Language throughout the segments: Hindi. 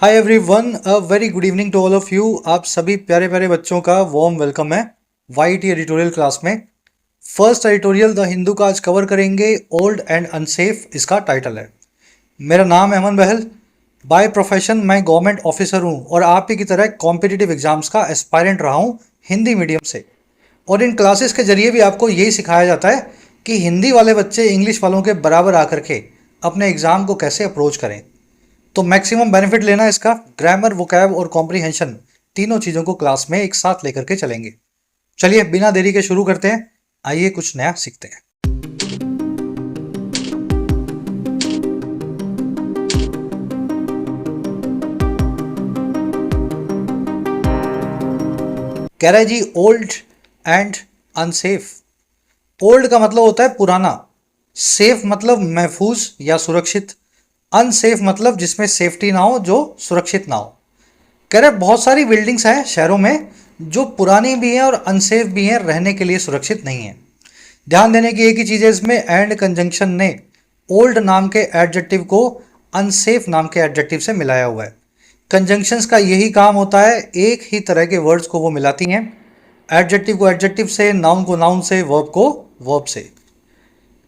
Hi everyone, a very good evening to all of you. आप सभी प्यारे प्यारे बच्चों का वार्म वेलकम है वाईटी एडिटोरियल क्लास में। फर्स्ट एडिटोरियल द हिंदू का आज कवर करेंगे, ओल्ड एंड अनसेफ इसका टाइटल है। मेरा नाम है अमन बहल। बाय प्रोफेशन मैं गवर्नमेंट ऑफिसर हूँ और आप ही की तरह कॉम्पिटिटिव एग्जाम्स का एस्पायरेंट रहा हूँ हिंदी मीडियम से। और इन क्लासेस के जरिए भी आपको यही सिखाया जाता है कि हिंदी वाले बच्चे इंग्लिश वालों के बराबर आकर के अपने एग्ज़ाम को कैसे अप्रोच करें। तो मैक्सिमम बेनिफिट लेना इसका। ग्रामर, वोकैब और कॉम्प्रीहेंशन तीनों चीज़ों को क्लास में एक साथ लेकर के चलेंगे। चलिए बिना देरी के शुरू करते हैं। आइए कुछ नया सीखते हैं। कह रहा है जी ओल्ड एंड अनसेफ। ओल्ड का मतलब होता है पुराना, सेफ मतलब महफूज या सुरक्षित, अनसेफ मतलब जिसमें सेफ्टी ना हो, जो सुरक्षित ना हो। कह रहे बहुत सारी बिल्डिंग्स हैं शहरों में जो पुरानी भी हैं और अनसेफ भी हैं, रहने के लिए सुरक्षित नहीं है। ध्यान देने की एक ही चीज़ है इसमें, एंड कंजंक्शन ने ओल्ड नाम के एडजेक्टिव को अनसेफ नाम के एडजेक्टिव से मिलाया हुआ है। कंजंक्शंस का यही काम होता है, एक ही तरह के वर्ड्स को वो मिलाती हैं। एडजेक्टिव को एडजेक्टिव से, नाउन को नाउन से, वर्ब को वर्ब से।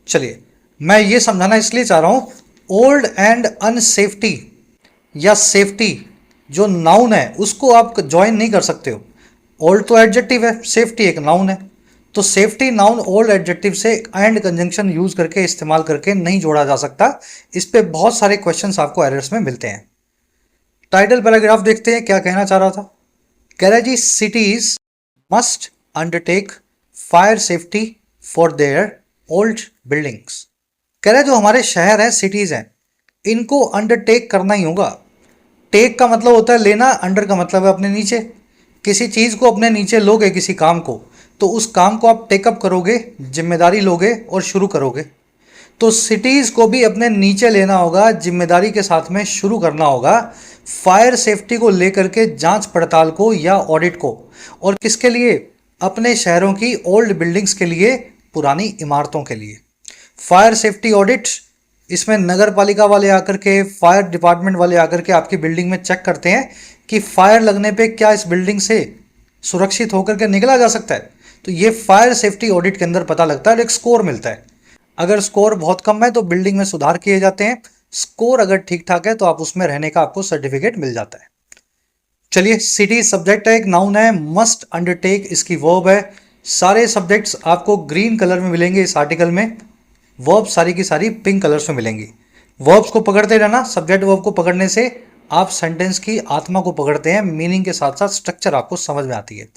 चलिए मैं ये समझाना इसलिए चाह रहा हूँ, ओल्ड एंड अनसेफ्टी या सेफ्टी जो नाउन है उसको आप ज्वाइन नहीं कर सकते हो। ओल्ड तो एडजेक्टिव है, सेफ्टी एक नाउन है। तो सेफ्टी नाउन ओल्ड एडजेक्टिव से एंड कंजंक्शन यूज करके, इस्तेमाल करके नहीं जोड़ा जा सकता। इस पे बहुत सारे क्वेश्चंस आपको एरर्स में मिलते हैं। टाइटल पैराग्राफ देखते हैं क्या कहना चाह रहा था। कह रहा है जी cities must undertake fire safety for their old buildings. कह रहा है जो हमारे शहर हैं, सिटीज हैं, इनको अंडरटेक करना ही होगा। टेक का मतलब होता है लेना, अंडर का मतलब है अपने नीचे। किसी चीज़ को अपने नीचे लोगे, किसी काम को, तो उस काम को आप टेकअप करोगे, जिम्मेदारी लोगे और शुरू करोगे। तो सिटीज़ को भी अपने नीचे लेना होगा, जिम्मेदारी के साथ में शुरू करना होगा। फायर सेफ्टी को लेकर के जांच पड़ताल को या ऑडिट को, और किसके लिए? अपने शहरों की ओल्ड बिल्डिंग्स के लिए, पुरानी इमारतों के लिए। फायर सेफ्टी ऑडिट, इसमें नगर पालिका वाले आकर के, फायर डिपार्टमेंट वाले आकर के आपकी बिल्डिंग में चेक करते हैं कि फायर लगने पे क्या इस बिल्डिंग से सुरक्षित होकर के निकला जा सकता है। तो ये फायर सेफ्टी ऑडिट के अंदर पता लगता है और एक स्कोर मिलता है। अगर स्कोर बहुत कम है तो बिल्डिंग में सुधार किए जाते हैं, स्कोर अगर ठीक ठाक है तो आप उसमें रहने का आपको सर्टिफिकेट मिल जाता है। चलिए, सिटी सब्जेक्ट है, एक नाउन है, मस्ट अंडरटेक इसकी वर्ब है। सारे सब्जेक्ट्स आपको ग्रीन कलर में मिलेंगे इस आर्टिकल में, वर्ब सारी की सारी पिंक कलर्स में मिलेंगी। वर्ब्स को पकड़ते रहना, सब्जेक्ट वर्ब को पकड़ने से आप सेंटेंस की आत्मा को पकड़ते हैं, मीनिंग के साथ साथ स्ट्रक्चर आपको समझ में आती है।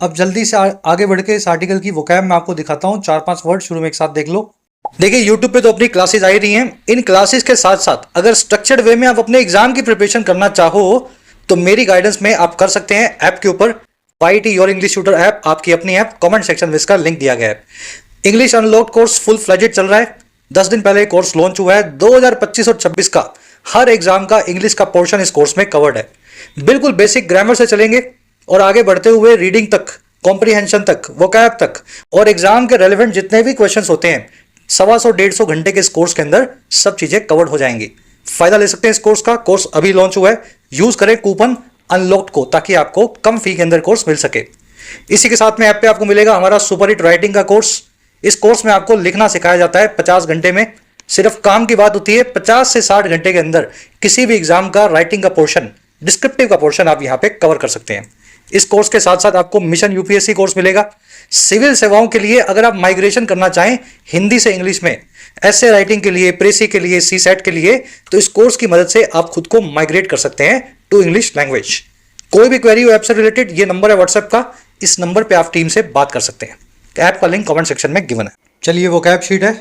अब जल्दी से आगे बढ़ के इस आर्टिकल की वोकैब मैं आपको दिखाता हूँ। 4-5 वर्ड शुरू में एक साथ देख लो। देखिए यूट्यूब पे तो अपनी क्लासेस आ ही रही हैं। इन क्लासेस के साथ साथ अगर स्ट्रक्चर्ड वे में आप अपने एग्जाम की प्रिपरेशन करना चाहो तो मेरी गाइडेंस में आप कर सकते हैं। ऐप के ऊपर YT your English tutor app, आपकी अपनी ऐप, कमेंट सेक्शन में इसका लिंक दिया गया है। English unlocked course full fledged चल रहा है। 10 दिन पहले कोर्स लॉन्च हुआ है। 2025 और 26 का हर एग्जाम का इंग्लिश का पोर्शन इस कोर्स में कवर्ड है। बिल्कुल बेसिक ग्रामर से चलेंगे और आगे बढ़ते हुए रीडिंग तक, कॉम्प्रीहेंशन तक, वोकैब तक, और एग्जाम के रेलेवेंट जितने भी क्वेश्चंस होते हैं 125-150 घंटे के इस कोर्स के अंदर सब चीजें कवर्ड हो जाएंगी। फायदा ले सकते हैं इस कोर्स का। कोर्स अभी लॉन्च हुआ है। यूज करें कूपन अनलॉक्ड को ताकि आपको कम फी के अंदर कोर्स मिल सके। इसी के साथ में ऐप पे आपको मिलेगा हमारा सुपर हिट राइटिंग का कोर्स। इस कोर्स में आपको लिखना सिखाया जाता है 50 घंटे में। सिर्फ काम की बात होती है 50 से 60 घंटे के अंदर किसी भी एग्जाम का राइटिंग का पोर्शन, डिस्क्रिप्टिव का पोर्शन आप यहां पे कवर कर सकते हैं। इस कोर्स के साथ साथ आपको मिशन यूपीएससी कोर्स मिलेगा। सिविल सेवाओं के लिए अगर आप माइग्रेशन करना चाहें हिंदी से इंग्लिश में, ऐसे राइटिंग के लिए, प्रेसी के लिए, सी सेट के लिए, तो इस कोर्स की मदद से आप खुद को माइग्रेट कर सकते हैं टू इंग्लिश लैंग्वेज। कोई भी क्वेरी हो ऐप से रिलेटेड, ये नंबर है व्हाट्सएप का, इस नंबर पे आप टीम से बात कर सकते हैं। ऐप का लिंक कमेंट सेक्शन में गिवन है। चलिए वो कैप शीट है।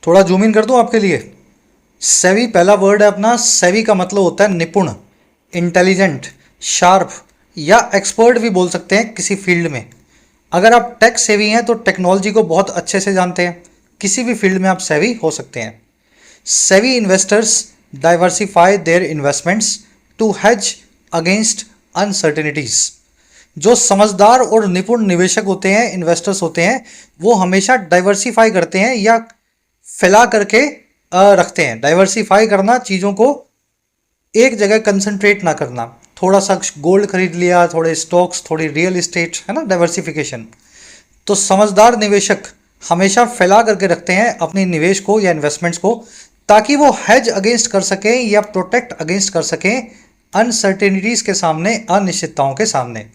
थोड़ा जूम इन कर दूं आपके लिए। सेवी पहला वर्ड है अपना। सेवी का मतलब होता है निपुण, इंटेलिजेंट, शार्प या एक्सपर्ट भी बोल सकते हैं किसी फील्ड में। अगर आप टेक सेवी हैं तो टेक्नोलॉजी को बहुत अच्छे से जानते हैं, किसी भी फील्ड में आप सेवी हो सकते हैं। Savvy investors diversify their investments to hedge against uncertainties. जो समझदार और निपुण निवेशक होते हैं, इन्वेस्टर्स होते हैं, वो हमेशा डाइवर्सिफाई करते हैं या फैला करके रखते हैं। डाइवर्सिफाई करना, चीज़ों को एक जगह कंसंट्रेट ना करना, थोड़ा सा गोल्ड खरीद लिया, थोड़े स्टॉक्स, थोड़ी रियल इस्टेट, है ना, डाइवर्सिफिकेशन। तो समझदार निवेशक हमेशा फैला करके रखते हैं अपने निवेश को या इन्वेस्टमेंट्स को, ताकि वो हेज अगेंस्ट कर सकें या प्रोटेक्ट अगेंस्ट कर सकें अनसर्टेनिटीज के सामने, अनिश्चितताओं के सामने।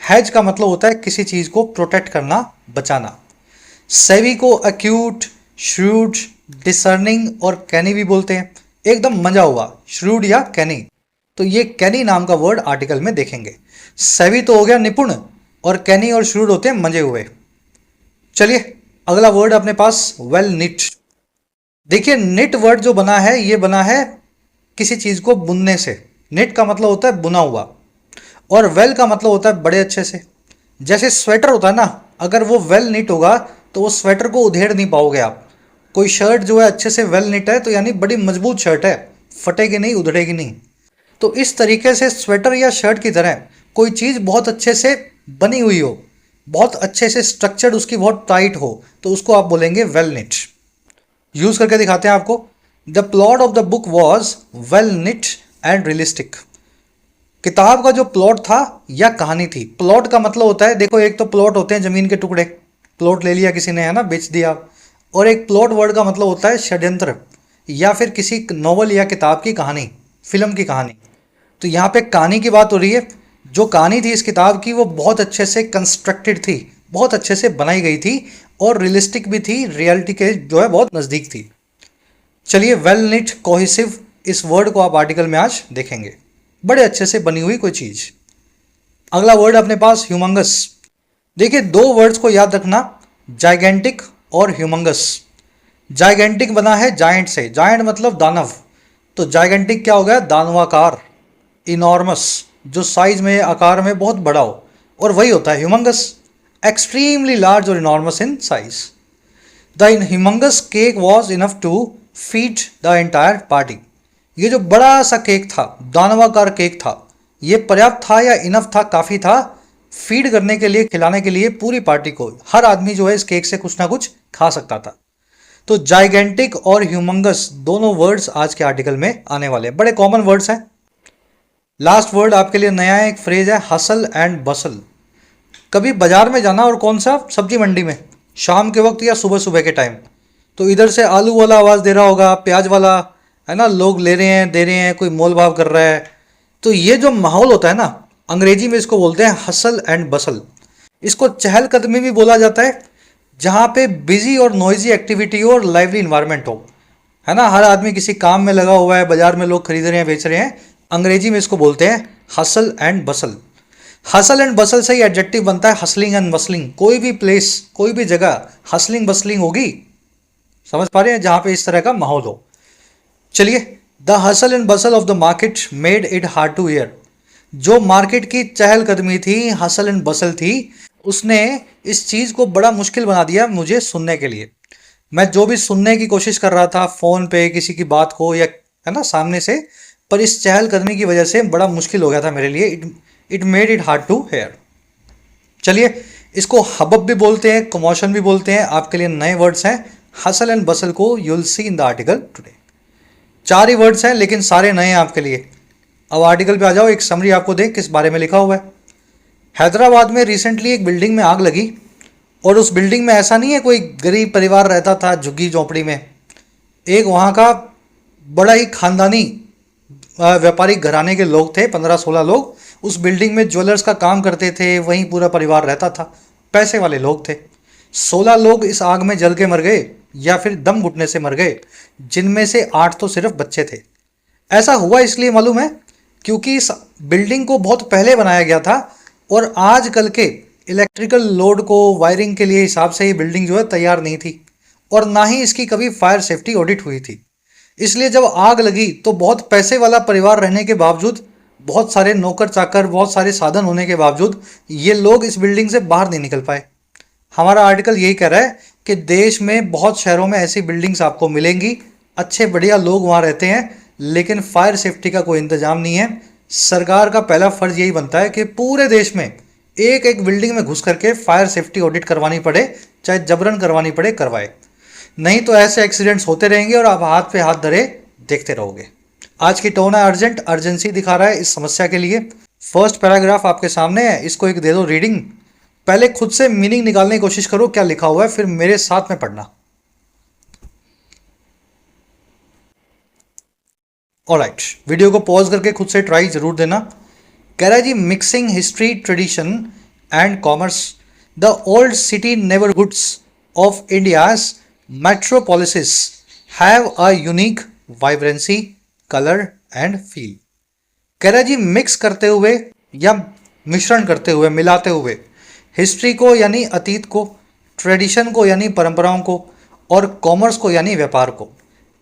हेज का मतलब होता है किसी चीज को प्रोटेक्ट करना, बचाना। सेवी को अक्यूट, श्रूड, डिसर्निंग और कैनी भी बोलते हैं। एकदम मजा हुआ, श्रूड या कैनी। तो ये कैनी नाम का वर्ड आर्टिकल में देखेंगे। सेवी तो हो गया निपुण, और कैनी और श्रूड होते हैं मजे हुए। चलिए अगला वर्ड अपने पास वेल निट। देखिए निट वर्ड जो बना है, ये बना है किसी चीज को बुनने से। निट का मतलब होता है बुना हुआ, और वेल का मतलब होता है बड़े अच्छे से। जैसे स्वेटर होता है ना, अगर वो वेल निट होगा तो वो स्वेटर को उधेड़ नहीं पाओगे आप। कोई शर्ट जो है अच्छे से वेल निट है तो यानी बड़ी मजबूत शर्ट है, फटेगी नहीं, उधड़ेगी नहीं। तो इस तरीके से स्वेटर या शर्ट की तरह कोई चीज़ बहुत अच्छे से बनी हुई हो, बहुत अच्छे से स्ट्रक्चर्ड, उसकी बहुत टाइट हो, तो उसको आप बोलेंगे वेल निट। यूज करके दिखाते हैं आपको। The plot of the book was well knit and realistic. किताब का जो प्लॉट था या कहानी थी, प्लॉट का मतलब होता है, देखो एक तो प्लॉट होते हैं जमीन के टुकड़े, प्लॉट ले लिया किसी ने, है ना, बेच दिया। और एक प्लॉट वर्ड का मतलब होता है षड्यंत्र, या फिर किसी नॉवल या किताब की कहानी, फिल्म की कहानी। तो यहाँ पे कहानी की बात हो रही है। जो कहानी थी इस किताब की वो बहुत अच्छे से कंस्ट्रक्टेड थी, बहुत अच्छे से बनाई गई थी, और रियलिस्टिक भी थी, रियलिटी के जो है बहुत नज़दीक थी। चलिए वेल निट, कोहेसिव, इस वर्ड को आप आर्टिकल में आज देखेंगे। बड़े अच्छे से बनी हुई कोई चीज। अगला वर्ड अपने पास ह्यूमंगस। देखिए दो वर्ड्स को याद रखना, जाइगेंटिक और ह्यूमंगस। जाइगेंटिक बना है जायंट से, जायंट मतलब दानव, तो जाइगेंटिक क्या हो गया, दानवाकार, इनॉर्मस, जो साइज में, आकार में बहुत बड़ा हो, और वही होता है ह्यूमंगस, एक्सट्रीमली लार्ज और enormous in size. The humongous cake was enough to feed the entire party. ये जो बड़ा सा केक था, दानवाकार केक था, ये पर्याप्त था या इनफ था, काफ़ी था फीड करने के लिए, खिलाने के लिए पूरी पार्टी को। हर आदमी जो है इस केक से कुछ ना कुछ खा सकता था। तो जाइगेंटिक और ह्यूमंगस दोनों वर्ड्स आज के आर्टिकल में आने वाले हैं, बड़े कॉमन वर्ड्स हैं। लास्ट वर्ड आपके लिए नया है, एक फ्रेज है हसल एंड बसल। कभी बाजार में जाना, और कौन सा, सब्जी मंडी में, शाम के वक्त या सुबह सुबह के टाइम, तो इधर से आलू वाला आवाज़ दे रहा होगा, प्याज वाला, है ना, लोग ले रहे हैं, दे रहे हैं, कोई मोल भाव कर रहा है। तो ये जो माहौल होता है ना, अंग्रेजी में इसको बोलते हैं हसल एंड बसल। इसको चहलकदमी भी बोला जाता है, जहाँ पे बिजी और नॉइजी एक्टिविटी हो और लाइवली इन्वायरमेंट हो, है ना, हर आदमी किसी काम में लगा हुआ है, बाजार में लोग खरीद रहे हैं, बेच रहे हैं। अंग्रेजी में इसको बोलते हैं hustle and Bansal. Hustle and बसल से ही एडजेक्टिव बनता है हसलिंग एंड बसलिंग। कोई भी प्लेस, कोई भी जगह हसलिंग बसलिंग होगी, समझ पा रहे हैं, जहाँ पे इस तरह का माहौल हो। चलिए, the hustle and bustle of the market made it hard to hear. जो मार्केट की चहलकदमी थी, हसल एंड बसल थी, उसने इस चीज़ को बड़ा मुश्किल बना दिया मुझे सुनने के लिए। मैं जो भी सुनने की कोशिश कर रहा था फ़ोन पे किसी की बात को, या है ना सामने से, पर इस चहलकदमी की वजह से बड़ा मुश्किल हो गया था मेरे लिए। It made it hard to hear. चलिए, इसको हबब भी बोलते हैं, कमोशन भी बोलते हैं। आपके लिए नए वर्ड्स हैं हसल एंड बसल को, you will see in the article today. 4 he words हैं लेकिन सारे नए हैं आपके लिए। अब आर्टिकल पे आ जाओ, एक समरी आपको दें किस बारे में लिखा हुआ है। हैदराबाद में रिसेंटली एक बिल्डिंग में आग लगी, और उस बिल्डिंग में ऐसा नहीं है कोई गरीब परिवार रहता था झुग्गी झोंपड़ी में। एक वहाँ का बड़ा ही खानदानी व्यापारिक घराने के लोग थे, 15-16 लोग उस बिल्डिंग में ज्वेलर्स का काम करते थे, वहीं पूरा परिवार रहता था, पैसे वाले लोग थे। 16 लोग इस आग में जल के मर गए, या फिर दम घुटने से मर गए, जिनमें से 8 तो सिर्फ बच्चे थे। ऐसा हुआ इसलिए मालूम है क्योंकि इस बिल्डिंग को बहुत पहले बनाया गया था, और आजकल के इलेक्ट्रिकल लोड को, वायरिंग के लिए हिसाब से ये बिल्डिंग जो है तैयार नहीं थी, और ना ही इसकी कभी फायर सेफ्टी ऑडिट हुई थी। इसलिए जब आग लगी तो बहुत पैसे वाला परिवार रहने के बावजूद, बहुत सारे नौकर चाकर, बहुत सारे साधन होने के बावजूद, ये लोग इस बिल्डिंग से बाहर नहीं निकल पाए। हमारा आर्टिकल यही कह रहा है कि देश में बहुत शहरों में ऐसी बिल्डिंग्स आपको मिलेंगी, अच्छे बढ़िया लोग वहाँ रहते हैं, लेकिन फायर सेफ्टी का कोई इंतजाम नहीं है। सरकार का पहला फर्ज यही बनता है कि पूरे देश में एक एक बिल्डिंग में घुस करके फायर सेफ्टी ऑडिट करवानी पड़े, चाहे जबरन करवानी पड़े, करवाए। नहीं तो ऐसे एक्सीडेंट्स होते रहेंगे और आप हाथ पे हाथ धरे देखते रहोगे। आज की टोन है अर्जेंट, अर्जेंसी दिखा रहा है इस समस्या के लिए। फर्स्ट पैराग्राफ आपके सामने है, इसको एक दे दो रीडिंग। पहले खुद से मीनिंग निकालने की कोशिश करो क्या लिखा हुआ है, फिर मेरे साथ में पढ़ना। ऑलराइट, वीडियो को पॉज करके खुद से ट्राई जरूर देना। कह रहा है जी, mixing history, tradition and commerce, the old city neighbourhoods of India's metropolises have a unique vibrancy, colour and feel. कह रहा है जी, मिक्स करते हुए या मिश्रण करते हुए, मिलाते हुए हिस्ट्री को यानी अतीत को, ट्रेडिशन को यानी परंपराओं को, और कॉमर्स को यानी व्यापार को।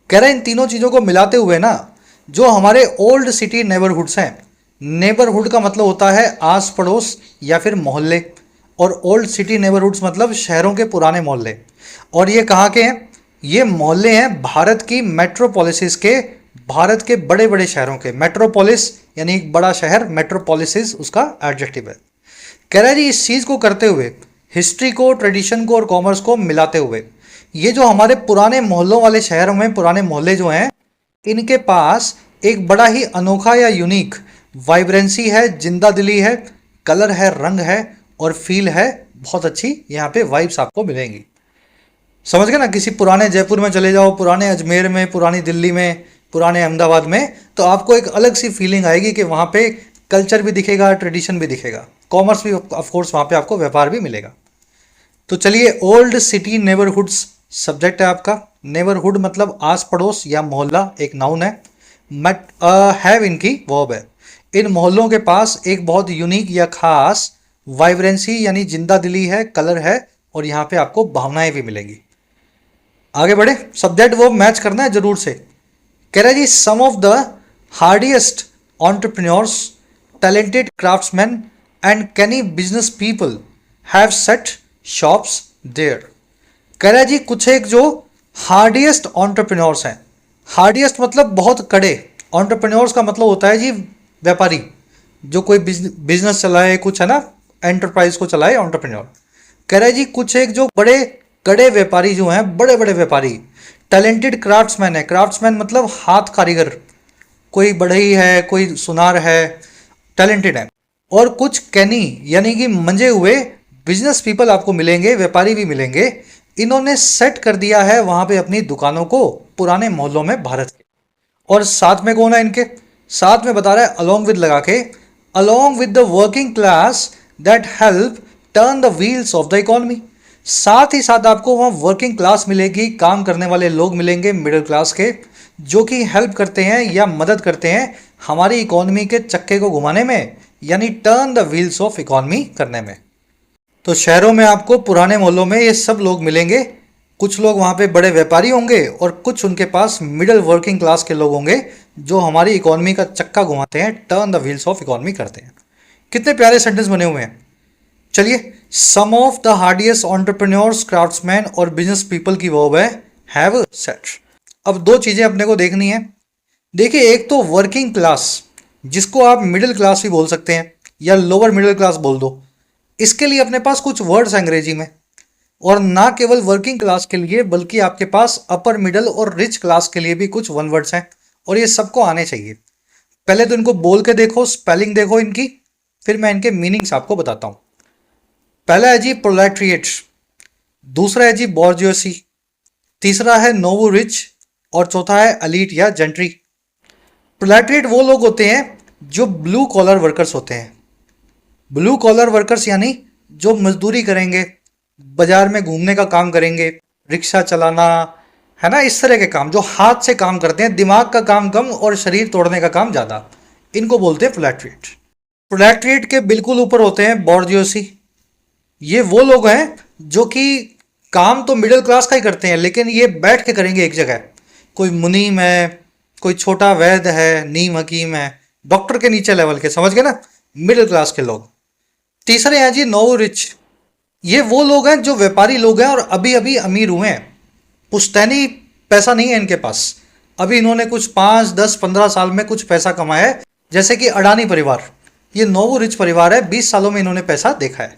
कह रहे हैं इन तीनों चीज़ों को मिलाते हुए ना, जो हमारे ओल्ड सिटी नेबरहुड्स हैं, नेबरहुड का मतलब होता है आस पड़ोस या फिर मोहल्ले, और ओल्ड सिटी नेबरहुड्स मतलब शहरों के पुराने मोहल्ले। और ये कहाँ के हैं? ये मोहल्ले हैं भारत की मेट्रोपोलिसिस के, भारत के बड़े बड़े शहरों के। मेट्रोपोलिस यानी एक बड़ा शहर, मेट्रोपोलिसिस उसका एडजेक्टिव है। कह रहा है जी, इस चीज़ को करते हुए, हिस्ट्री को, ट्रेडिशन को और कॉमर्स को मिलाते हुए, ये जो हमारे पुराने मोहल्लों वाले शहरों में पुराने मोहल्ले जो हैं, इनके पास एक बड़ा ही अनोखा या यूनिक वाइब्रेंसी है, जिंदा दिली है, कलर है, रंग है और फील है। बहुत अच्छी यहाँ पे वाइब्स आपको मिलेंगी। समझ गए ना? किसी पुराने जयपुर में चले जाओ, पुराने अजमेर में, पुरानी दिल्ली में, पुराने अहमदाबाद में, तो आपको एक अलग सी फीलिंग आएगी कि वहाँ पे कल्चर भी दिखेगा, ट्रेडिशन भी दिखेगा, कॉमर्स भी, ऑफ कोर्स वहाँ पे आपको व्यापार भी मिलेगा। तो चलिए, ओल्ड सिटी नेबरहुड्स सब्जेक्ट है आपका। नेबरहुड मतलब आस पड़ोस या मोहल्ला, एक नाउन है। हैव इनकी वर्ब है। इन मोहल्लों के पास एक बहुत यूनिक या खास वाइब्रेंसी यानी जिंदा दिली है, कलर है, और यहाँ पे आपको भावनाएं भी मिलेंगी। आगे बढ़े, सब्जेक्ट वर्ब मैच करना है जरूर से। कह रहा है जी, some of the hardiest entrepreneurs, talented craftsmen and canny business people have set shops there. कह रहा है जी, कुछ एक जो हार्डिएस्ट एंटरप्रेन्योर्स हैं, हार्डिएस्ट मतलब बहुत कड़े, एंटरप्रेन्योर्स का मतलब होता है जी व्यापारी, जो कोई बिजनेस चलाए, कुछ है ना, एंटरप्राइज को चलाए, एंटरप्रेन्योर। कह रहा है जी, कुछ एक जो बड़े कड़े व्यापारी जो हैं, बड़े बड़े व्यापारी। टैलेंटेड क्राफ्ट्समैन है, क्राफ्ट्समैन मतलब हाथ कारीगर, कोई बढ़ई है, कोई सुनार है, टैलेंटेड है। और कुछ कैनी यानी कि मंजे हुए बिजनेस पीपल आपको मिलेंगे, व्यापारी भी मिलेंगे। इन्होंने सेट कर दिया है वहां पे अपनी दुकानों को पुराने मोहल्लों में भारत के। और साथ में कौन है इनके? साथ में बता रहा है अलोंग विद लगा के, along with the working class that help turn the wheels of the economy. साथ ही साथ आपको वहाँ वर्किंग क्लास मिलेगी, काम करने वाले लोग मिलेंगे मिडिल क्लास के, जो कि हेल्प करते हैं या मदद करते हैं हमारी इकोनॉमी के चक्के को घुमाने में, यानी turn the wheels of economy करने में। तो शहरों में आपको पुराने मोहल्लों में ये सब लोग मिलेंगे। कुछ लोग वहाँ पे बड़े व्यापारी होंगे और कुछ उनके पास मिडिल वर्किंग क्लास के लोग होंगे, जो हमारी इकोनॉमी का चक्का घुमाते हैं, turn the wheels of economy करते हैं। कितने प्यारे सेंटेंस बने हुए हैं। चलिए, सम of the hardiest entrepreneurs, craftsman और बिजनेस पीपल की वर्ब है हैव सेट। अब दो चीजें अपने को देखनी है। देखिए, एक तो वर्किंग क्लास, जिसको आप मिडिल क्लास भी बोल सकते हैं या लोअर मिडिल क्लास बोल दो। इसके लिए अपने पास कुछ वर्ड्स अंग्रेजी में, और ना केवल वर्किंग क्लास के लिए बल्कि आपके पास अपर मिडिल और रिच क्लास के लिए भी कुछ वन वर्ड्स हैं, और ये सबको आने चाहिए। पहले तो इनको बोल के देखो, स्पेलिंग देखो इनकी, फिर मैं इनके मीनिंग्स आपको बताता हूं। पहला है जी प्रोलेटरिएट, दूसरा है जी बॉर्जियोसी, तीसरा है नोवो रिच, और चौथा है एलीट या जेंट्री। प्रोलेटरिएट वो लोग होते हैं जो ब्लू कॉलर वर्कर्स होते हैं। ब्लू कॉलर वर्कर्स यानी जो मजदूरी करेंगे, बाजार में घूमने का काम करेंगे, रिक्शा चलाना, है ना, इस तरह के काम, जो हाथ से काम करते हैं, दिमाग का काम कम और शरीर तोड़ने का काम ज़्यादा, इनको बोलते हैं प्रोलेटरिएट। प्रोलेटरिएट के बिल्कुल ऊपर होते हैं बॉर्जियोसी। ये वो लोग हैं जो कि काम तो मिडिल क्लास का ही करते हैं, लेकिन ये बैठ के करेंगे एक जगह। कोई मुनीम है, कोई छोटा वैद्य है, नीम हकीम है, डॉक्टर के नीचे लेवल के, समझ गए ना, मिडिल क्लास के लोग। तीसरे हैं जी नोवो रिच, ये वो लोग हैं जो व्यापारी लोग हैं और अभी अभी अमीर हुए हैं, पुश्तैनी पैसा नहीं है इनके पास, अभी इन्होंने कुछ 5, 10, 15 साल में कुछ पैसा कमाया है। जैसे कि अडानी परिवार, ये नोवो रिच परिवार है, 20 सालों में इन्होंने पैसा देखा है।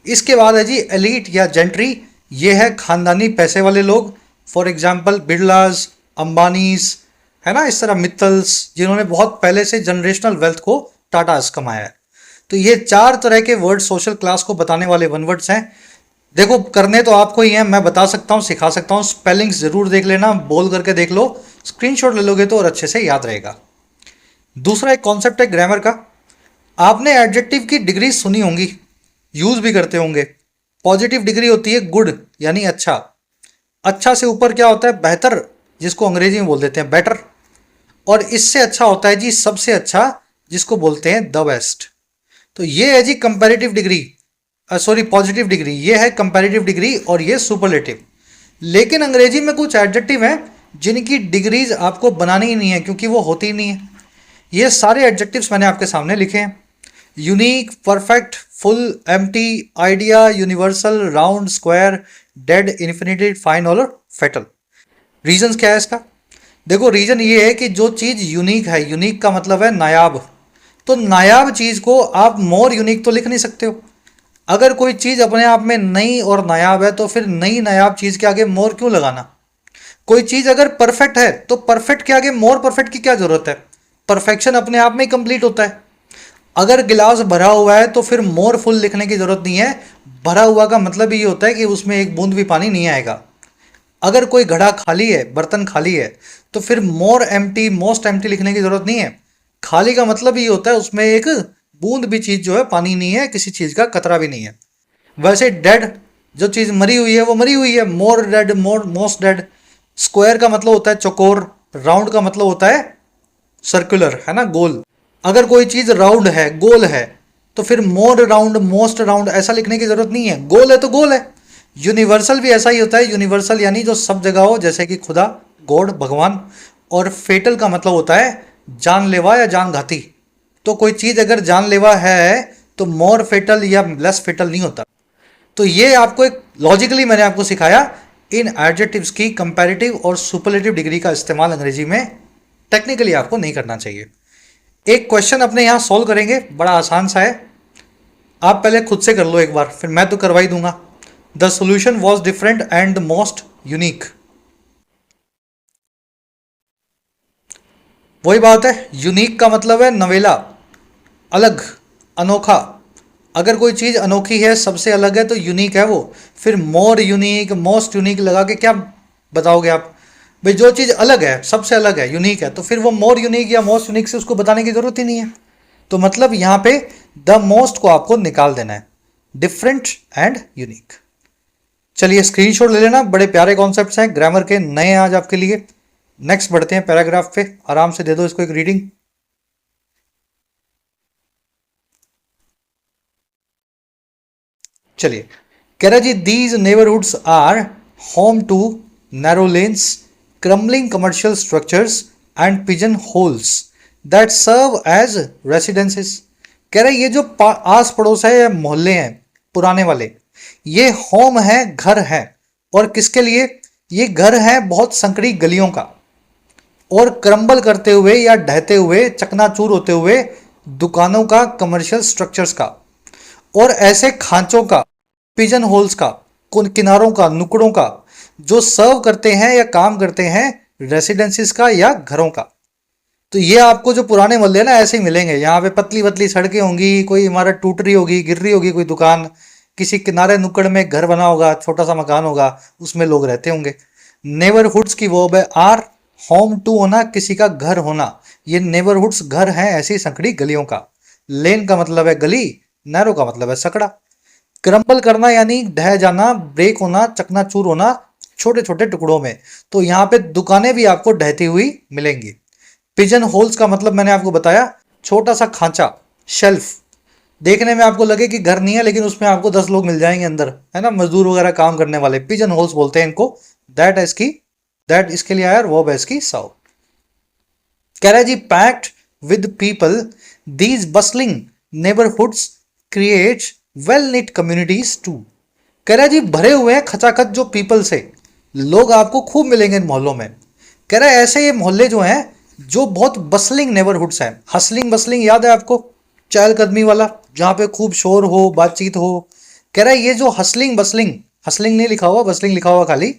इसके बाद है जी एलीट या जेंट्री, ये है खानदानी पैसे वाले लोग, फॉर एग्जाम्पल बिरलाज, अंबानीज, है ना, इस तरह मित्तल्स, जिन्होंने बहुत पहले से जनरेशनल वेल्थ को टाटास कमाया है। तो ये 4 तरह के वर्ड सोशल क्लास को बताने वाले वन वर्ड्स हैं। देखो करने तो आपको ही हैं, मैं बता सकता हूँ, सिखा सकता हूँ, स्पेलिंग्स जरूर देख लेना, बोल करके देख लो, स्क्रीनशॉट ले लोगे तो और अच्छे से याद रहेगा। दूसरा एक कॉन्सेप्ट है ग्रामर का। आपने एडजेक्टिव की डिग्री सुनी होंगी, यूज भी करते होंगे। पॉजिटिव डिग्री होती है गुड, यानी अच्छा। अच्छा से ऊपर क्या होता है? बेहतर, जिसको अंग्रेजी में बोल देते हैं बेटर। और इससे अच्छा होता है जी सबसे अच्छा, जिसको बोलते हैं द बेस्ट। तो ये है जी comparative degree, sorry positive degree, ये है कंपैरेटिव डिग्री और ये सुपरलेटिव। लेकिन अंग्रेजी में कुछ एडजेक्टिव हैं जिनकी डिग्रीज आपको बनानी ही नहीं है, क्योंकि वो होती ही नहीं है। ये सारे एडजेक्टिव्स मैंने आपके सामने लिखे हैं। Unique, perfect, full, empty, idea, universal, round, square, dead, infinity, fine और फेटल। रीजंस क्या है इसका? देखो रीजन ये है कि जो चीज़ यूनिक है, यूनिक का मतलब है नायाब, तो नायाब चीज़ को आप मोर यूनिक तो लिख नहीं सकते हो। अगर कोई चीज़ अपने आप में नई और नायाब है तो फिर नई नायाब चीज़ के आगे मोर क्यों लगाना? कोई चीज़ अगर परफेक्ट है तो परफेक्ट के आगे मोर परफेक्ट की क्या ज़रूरत है? परफेक्शन अपने आप में ही कंप्लीट होता है। अगर गिलास भरा हुआ है तो फिर मोर फुल लिखने की ज़रूरत नहीं है। भरा हुआ का मतलब ये होता है कि उसमें एक बूंद भी पानी नहीं आएगा। अगर कोई घड़ा खाली है, बर्तन खाली है, तो फिर मोर एम्प्टी, मोस्ट एम्प्टी लिखने की जरूरत नहीं है। खाली का मतलब ये होता है उसमें एक बूंद भी चीज जो है पानी नहीं है, किसी चीज का कतरा भी नहीं है। वैसे डेड, जो चीज मरी हुई है वो मरी हुई है, मोर dead, more most dead. Square का मतलब होता है चौकोर, राउंड का मतलब होता है सर्कुलर, है ना, गोल। अगर कोई चीज राउंड है, गोल है, तो फिर मोर राउंड, मोस्ट राउंड ऐसा लिखने की जरूरत नहीं है। गोल है तो गोल है। यूनिवर्सल भी ऐसा ही होता है, यूनिवर्सल यानी जो सब जगह हो, जैसे कि खुदा, गॉड, भगवान। और फेटल का मतलब होता है जानलेवा या जानघाती। तो कोई चीज अगर जानलेवा है तो मोर फेटल या लेस फेटल नहीं होता। तो ये आपको एक लॉजिकली मैंने आपको सिखाया इन एडजेक्टिव्स की कंपैरेटिव और सुपरलेटिव डिग्री का इस्तेमाल अंग्रेजी में टेक्निकली आपको नहीं करना चाहिए। एक क्वेश्चन अपने यहाँ सॉल्व करेंगे, बड़ा आसान सा है। आप पहले खुद से कर लो एक बार, फिर मैं तो करवा ही दूंगा। The solution was different and the most unique. वही बात है, यूनिक का मतलब है नवेला, अलग, अनोखा। अगर कोई चीज़ अनोखी है, सबसे अलग है, तो यूनिक है वो। फिर मोर यूनिक, मोस्ट यूनिक लगा के क्या बताओगे आप? भाई जो चीज़ अलग है, सबसे अलग है, यूनिक है, तो फिर वो मोर यूनिक या मोस्ट यूनिक से उसको बताने की जरूरत ही नहीं है। तो मतलब यहाँ पे द मोस्ट को आपको निकाल देना है, डिफरेंट एंड यूनिक। चलिए स्क्रीनशॉट ले लेना, बड़े प्यारे कॉन्सेप्ट्स हैं, ग्रामर के नए आज आपके लिए। नेक्स्ट बढ़ते हैं पैराग्राफ पे, आराम से दे दो इसको एक रीडिंग। चलिए, कह रहा जी these neighbourhoods are home to narrow lanes, crumbling commercial structures and pigeon holes that serve as residences. कह रहा है ये जो आस पड़ोस है, ये मोहल्ले हैं पुराने वाले, ये होम है, घर है। और किसके लिए? ये घर है बहुत संकरी गलियों का, और क्रम्बल करते हुए या ढहते हुए, चकनाचूर होते हुए दुकानों का, कमर्शियल स्ट्रक्चर्स का, और ऐसे खांचों का, पिजन होल्स का, किनारों का, नुकड़ों का, जो सर्व करते हैं या काम करते हैं रेसिडेंसीज का या घरों का। तो ये आपको जो पुराने मोहल्ले ना ऐसे ही मिलेंगे। यहाँ पे पतली पतली सड़कें होंगी, कोई इमारत टूट रही होगी, गिर रही होगी, कोई दुकान, किसी किनारे नुक्कड़ में घर बना होगा, छोटा सा मकान होगा, उसमें लोग रहते होंगे। नेबरहुड्स की वर्ब है आर, होम टू होना, किसी का घर होना। ये नेबरहुड्स घर हैं ऐसी संकड़ी गलियों का। लेन का मतलब है गली, नैरो का मतलब है सकड़ा। क्रम्बल करना यानी ढह जाना, ब्रेक होना, चकनाचूर होना छोटे छोटे टुकड़ों में। तो यहाँ पे दुकानें भी आपको ढहती हुई मिलेंगी। पिजन होल्स का मतलब मैंने आपको बताया, छोटा सा खांचा, शेल्फ। देखने में आपको लगे कि घर नहीं है, लेकिन उसमें आपको 10 लोग मिल जाएंगे अंदर, है ना, मजदूर वगैरह काम करने वाले। पिजन होल्स बोलते हैं इनको। दैट है इसकी, दैट इसके लिए आया, वो है इसकी साउ। कह रहा है जी packed with people, these bustling neighbourhoods create well knit communities too. कह रहा है जी भरे हुए हैं खचाखच जो पीपल से, लोग आपको खूब मिलेंगे इन मोहल्लों में। कह रहा है ऐसे ये मोहल्ले जो हैं जो बहुत बसलिंग नेबरहुड्स हैं। हसलिंग बसलिंग याद है आपको, चहलकदमी वाला, जहाँ पे खूब शोर हो, बातचीत हो। कह रहा है ये जो हसलिंग बसलिंग, हसलिंग नहीं लिखा हुआ, बसलिंग लिखा हुआ खाली,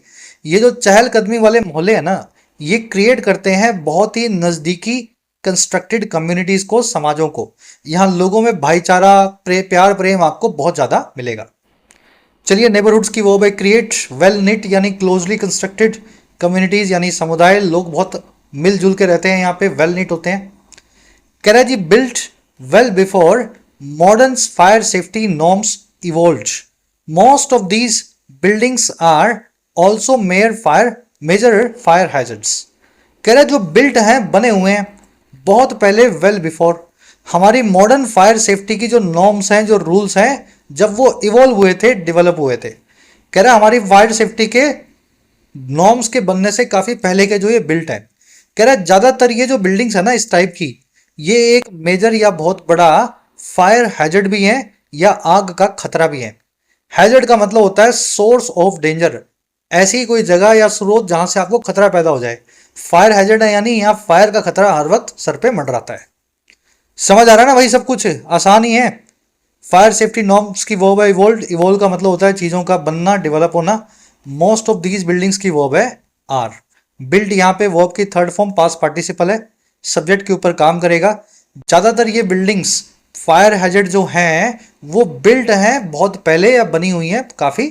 ये जो चहलकदमी वाले मोहल्ले हैं ना, ये क्रिएट करते हैं बहुत ही नज़दीकी कंस्ट्रक्टेड कम्युनिटीज को, समाजों को। यहाँ लोगों में भाईचारा, प्यार प्रेम आपको बहुत ज़्यादा मिलेगा। चलिए नेबरहुड्स की वो भाई, क्रिएट वेल निट यानी क्लोजली कंस्ट्रक्टेड कम्युनिटीज यानी समुदाय, लोग बहुत मिलजुल के रहते हैं यहाँ पे, वेल निट होते हैं। कह रहा है जी built well before modern fire safety norms evolved, most of these buildings are also major fire hazards. कह रहा है जो बिल्ट हैं, बने हुए हैं बहुत पहले, वेल बिफोर हमारी मॉडर्न फायर सेफ्टी की जो नॉर्म्स हैं, जो रूल्स हैं, जब वो इवॉल्व हुए थे, डेवलप हुए थे। कह रहा है हमारी फायर सेफ्टी के नॉर्म्स के बनने से काफ़ी पहले के जो ये बिल्ट है। कह रहा है ज़्यादातर ये जो बिल्डिंग्स है ना इस टाइप की, ये एक मेजर या बहुत बड़ा फायर हैजर्ड भी है या आग का खतरा भी है। हैजर्ड का मतलब होता है सोर्स ऑफ डेंजर, ऐसी कोई जगह या स्रोत जहां से आपको खतरा पैदा हो जाए। फायर हैजर्ड है यानी यहाँ फायर का खतरा हर वक्त सर पे मंडराता है। समझ आ रहा है ना भाई, सब कुछ आसान ही है। फायर सेफ्टी नॉर्म्स की वर्ब है इवोल्व, इवोल्व का मतलब होता है चीज़ों का बनना, डेवलप होना। मोस्ट ऑफ दीज बिल्डिंग्स की वर्ब है आर। बिल्ड यहाँ पे वर्ब की थर्ड फॉर्म पास्ट पार्टिसिपल है, सब्जेक्ट के ऊपर काम करेगा। ज़्यादातर ये बिल्डिंग्स फायर हैजर्ड जो हैं वो बिल्ड हैं बहुत पहले या बनी हुई हैं काफ़ी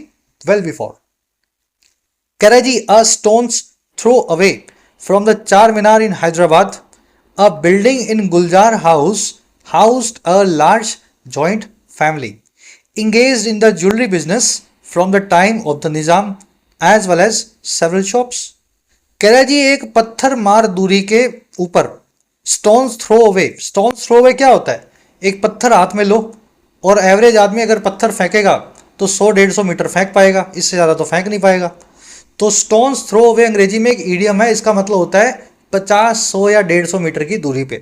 वेल बिफोर। कह रहा है जी a stone's throw away from the Char Minar in Hyderabad, a building in Gulzar house housed a large joint family engaged in the jewelry business from the time of the Nizam as well as several shops। कह रहा है जी एक पत्थर मार दूरी के ऊपर, stone's throw away. Stone's throw away क्या होता है? एक पत्थर हाथ में लो और एवरेज आदमी अगर पत्थर फेंकेगा तो 100-150 मीटर फेंक पाएगा, इससे ज़्यादा तो फेंक नहीं पाएगा। तो स्टोन्स थ्रो अवे अंग्रेजी में एक ईडियम है, इसका मतलब होता है 50, 100 या 150 मीटर की दूरी पे।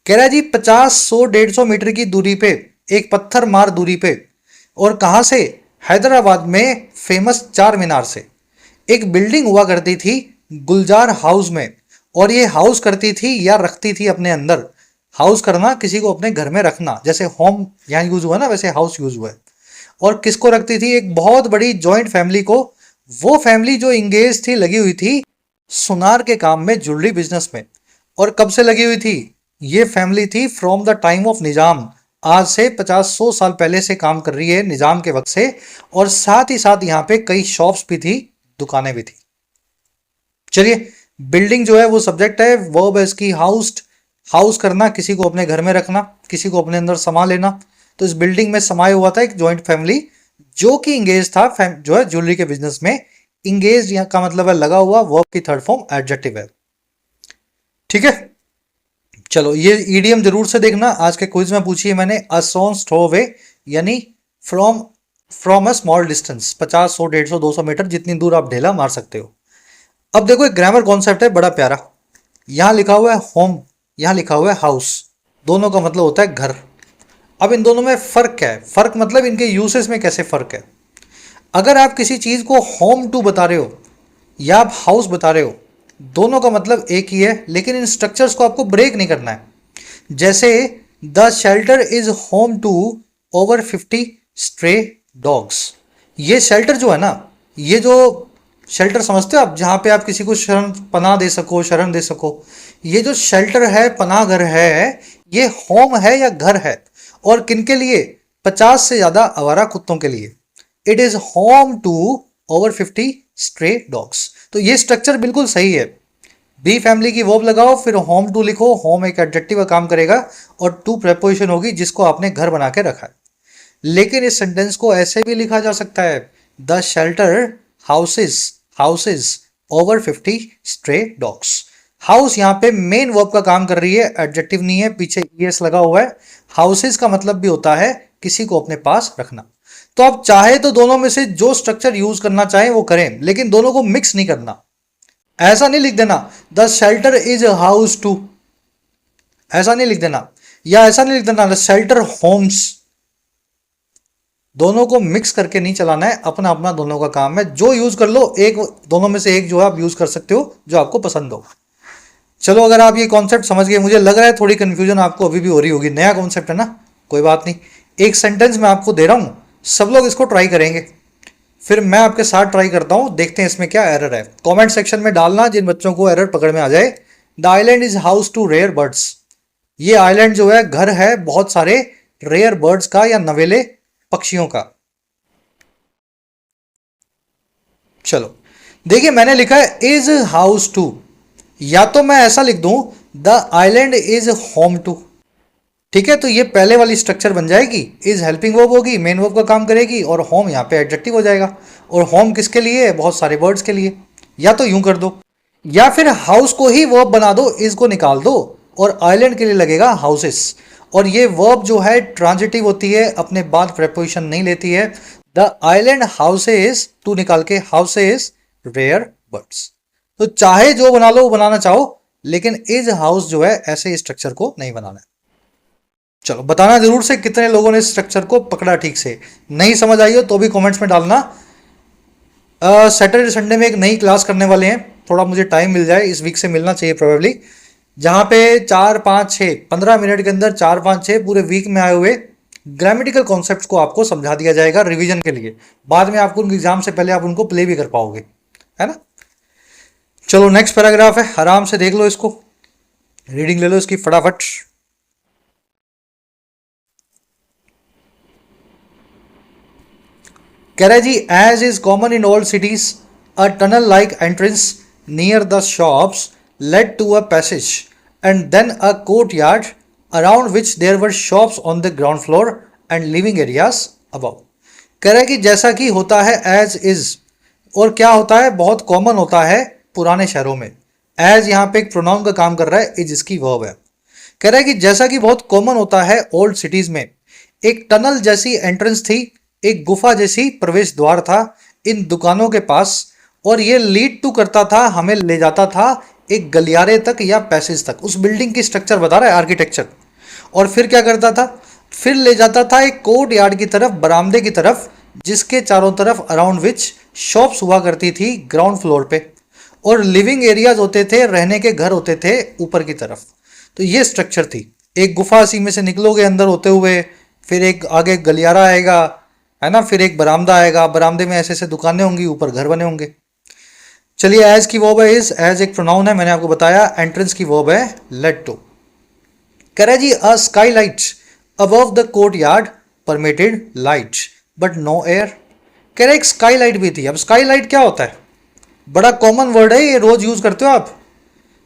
कह रहा है जी 50, 100, 150 मीटर की दूरी पे, एक पत्थर मार दूरी पे, और कहां से? हैदराबाद में फेमस चार मीनार से एक बिल्डिंग हुआ करती थी गुलजार हाउस में, और ये हाउस करती थी या रखती थी अपने अंदर, हाउस करना किसी को अपने घर में रखना, जैसे होम यहाँ यूज हुआ ना वैसे हाउस यूज हुआ है। और किसको रखती थी? एक बहुत बड़ी जॉइंट फैमिली को। वो फैमिली जो इंगेज थी, लगी हुई थी सुनार के काम में, ज्वेलरी बिजनेस में। और कब से लगी हुई थी? ये फैमिली थी फ्रॉम द टाइम ऑफ निजाम, आज से 50-100 साल पहले से काम कर रही है, निजाम के वक्त से। और साथ ही साथ यहाँ पे कई शॉप्स भी थी, दुकानें भी थी। चलिए बिल्डिंग जो है वो सब्जेक्ट है, वर्ब है इसकी हाउस्ड, हाउस करना, किसी को अपने घर में रखना, किसी को अपने अंदर समा लेना। तो इस बिल्डिंग में समाये हुआ था एक जॉइंट फैमिली जो कि इंगेज था जो है ज्वेलरी के बिजनेस में। इंगेज यहाँ का मतलब है लगा हुआ, वर्ब की थर्ड फॉर्म एडजेक्टिव है। ठीक है, चलो ये ईडियम जरूर से देखना, आज के क्विज में पूछी है मैंने। अ स्टोन्स थ्रो अवे यानी from a small distance, 50, 100, 150, 200 metre, जितनी दूर आप ढेला मार सकते हो। अब देखो एक ग्रामर कॉन्सेप्ट है बड़ा प्यारा। यहां लिखा हुआ है होम, यहां लिखा हुआ है हाउस, दोनों का मतलब होता है घर। अब इन दोनों में फर्क क्या है? फर्क मतलब इनके यूसेज में कैसे फर्क है। अगर आप किसी चीज को होम टू बता रहे हो या आप हाउस बता रहे हो, दोनों का मतलब एक ही है, लेकिन इन स्ट्रक्चर्स को आपको ब्रेक नहीं करना है। जैसे the shelter is home to over 50 stray dogs. ये शेल्टर जो है ना, ये जो शेल्टर समझते हो आप, जहां पे आप किसी को शरण पनाह दे सको, शरण दे सको, ये जो शेल्टर है, पनाह घर है, ये होम है या घर है। और किनके लिए? 50 से ज्यादा आवारा कुत्तों के लिए। It is home to over 50 stray dogs. तो ये स्ट्रक्चर बिल्कुल सही है। बी फैमिली की वर्ब लगाओ, फिर होम टू लिखो, होम एक एडजेक्टिव का काम करेगा, और टू प्रेपोजिशन होगी जिसको आपने घर बना के रखा है। लेकिन इस सेंटेंस को ऐसे भी लिखा जा सकता है, the shelter houses over 50 stray dogs. House यहाँ पे मेन वर्ब का काम कर रही है, एडजेक्टिव नहीं है, पीछे ईएस लगा हुआ है। हाउसेस का मतलब भी होता है किसी को अपने पास रखना। तो आप चाहे तो दोनों में से जो स्ट्रक्चर यूज करना चाहें वो करें, लेकिन दोनों को मिक्स नहीं करना। ऐसा नहीं लिख देना the shelter is house to, ऐसा नहीं लिख देना, या ऐसा नहीं लिख देना द शेल्टर होम्स। दोनों को मिक्स करके नहीं चलाना है, अपना अपना दोनों का काम है। जो यूज कर लो, एक दोनों में से एक जो है आप यूज कर सकते हो, जो आपको पसंद हो। चलो अगर आप ये कॉन्सेप्ट समझ गए, मुझे लग रहा है थोड़ी कंफ्यूजन आपको अभी भी हो रही होगी, नया कॉन्सेप्ट है ना, कोई बात नहीं। एक सेंटेंस मैं आपको दे रहा हूं, सब लोग इसको ट्राई करेंगे। फिर मैं आपके साथ ट्राई करता हूं, देखते हैं इसमें क्या एरर है। कमेंट सेक्शन में डालना जिन बच्चों को एरर पकड़ में आ जाए। The island is house to rare birds. ये आइलैंड जो है घर है बहुत सारे रेयर बर्ड्स का या नवेले पक्षियों का। चलो देखिए, मैंने लिखा है इज हाउस टू, या तो मैं ऐसा लिख दूं the island is home to. ठीक है, तो ये पहले वाली स्ट्रक्चर बन जाएगी, इज हेल्पिंग वर्ब होगी, मेन वर्ब का काम करेगी, और होम यहाँ पे एडजेक्टिव हो जाएगा। और होम किसके लिए है? बहुत सारे बर्ड्स के लिए। या तो यूं कर दो, या फिर हाउस को ही वर्ब बना दो, इज को निकाल दो और आइलैंड के लिए लगेगा हाउसेस। और ये वर्ब जो है ट्रांजिटिव होती है, अपने बाद प्रेपोजिशन नहीं लेती है। द आइलैंड हाउसेस, टू निकाल के हाउसेस रेयर बर्ड्स। तो चाहे जो बना लो वो बनाना चाहो, लेकिन इज हाउस जो है ऐसे स्ट्रक्चर को नहीं बनाना है। चलो बताना जरूर से कितने लोगों ने इस स्ट्रक्चर को पकड़ा ठीक से। नहीं समझ आई हो तो भी कमेंट्स में डालना। सैटरडे संडे में एक नई क्लास करने वाले हैं, थोड़ा मुझे टाइम मिल जाए, इस वीक से मिलना चाहिए प्रोबेबली, जहां पे 4 5 6 15 मिनट के अंदर 4 5 6 पूरे वीक में आए हुए ग्रामेटिकल कॉन्सेप्ट्स को आपको समझा दिया जाएगा रिवीजन के लिए। बाद में आपको उनके एग्जाम से पहले आप उनको प्ले भी कर पाओगे, है ना। चलो नेक्स्ट पैराग्राफ है, आराम से देख लो इसको, रीडिंग ले लो इसकी फटाफट। कह रहा है जी, as is common in all cities a tunnel like entrance near the shops led to a passage and then a courtyard around which there were shops on the ground floor and living areas above. कह रहा है कि जैसा कि होता है एज इज, और क्या होता है बहुत कॉमन होता है पुराने शहरों में। एज यहाँ पे एक प्रोनाउन का काम कर रहा है, इज इसकी वर्ब है। कह रहा है कि जैसा कि बहुत कॉमन होता है ओल्ड सिटीज में, एक टनल जैसी एंट्रेंस थी, एक गुफा जैसी प्रवेश द्वार था इन दुकानों के पास, और ये लीड टू करता था, हमें ले जाता था एक गलियारे तक या पैसेज तक। उस बिल्डिंग की स्ट्रक्चर बता रहा है, आर्किटेक्चर। और फिर क्या करता था? फिर ले जाता था एक कोर्ट यार्ड की तरफ, बरामदे की तरफ, जिसके चारों तरफ अराउंड विच शॉप्स हुआ करती थी ग्राउंड फ्लोर पे, और लिविंग एरियाज होते थे, रहने के घर होते थे ऊपर की तरफ। तो ये स्ट्रक्चर थी। एक गुफा सी में से निकलोगे अंदर होते हुए, फिर एक आगे गलियारा आएगा, है ना, फिर एक बरामदा आएगा, बरामदे में ऐसे ऐसे दुकानें होंगी, ऊपर घर बने होंगे। चलिए, एज की वर्ब है इज, एज एक प्रोनाउन है मैंने आपको बताया। एंट्रेंस की वर्ब है लेट टू। कह रहा है जी, a skylight above the courtyard permitted light but no air. कह रहे एक स्काई लाइट भी थी। अब स्काई लाइट क्या होता है? बड़ा कॉमन वर्ड है, ये रोज यूज करते हो आप।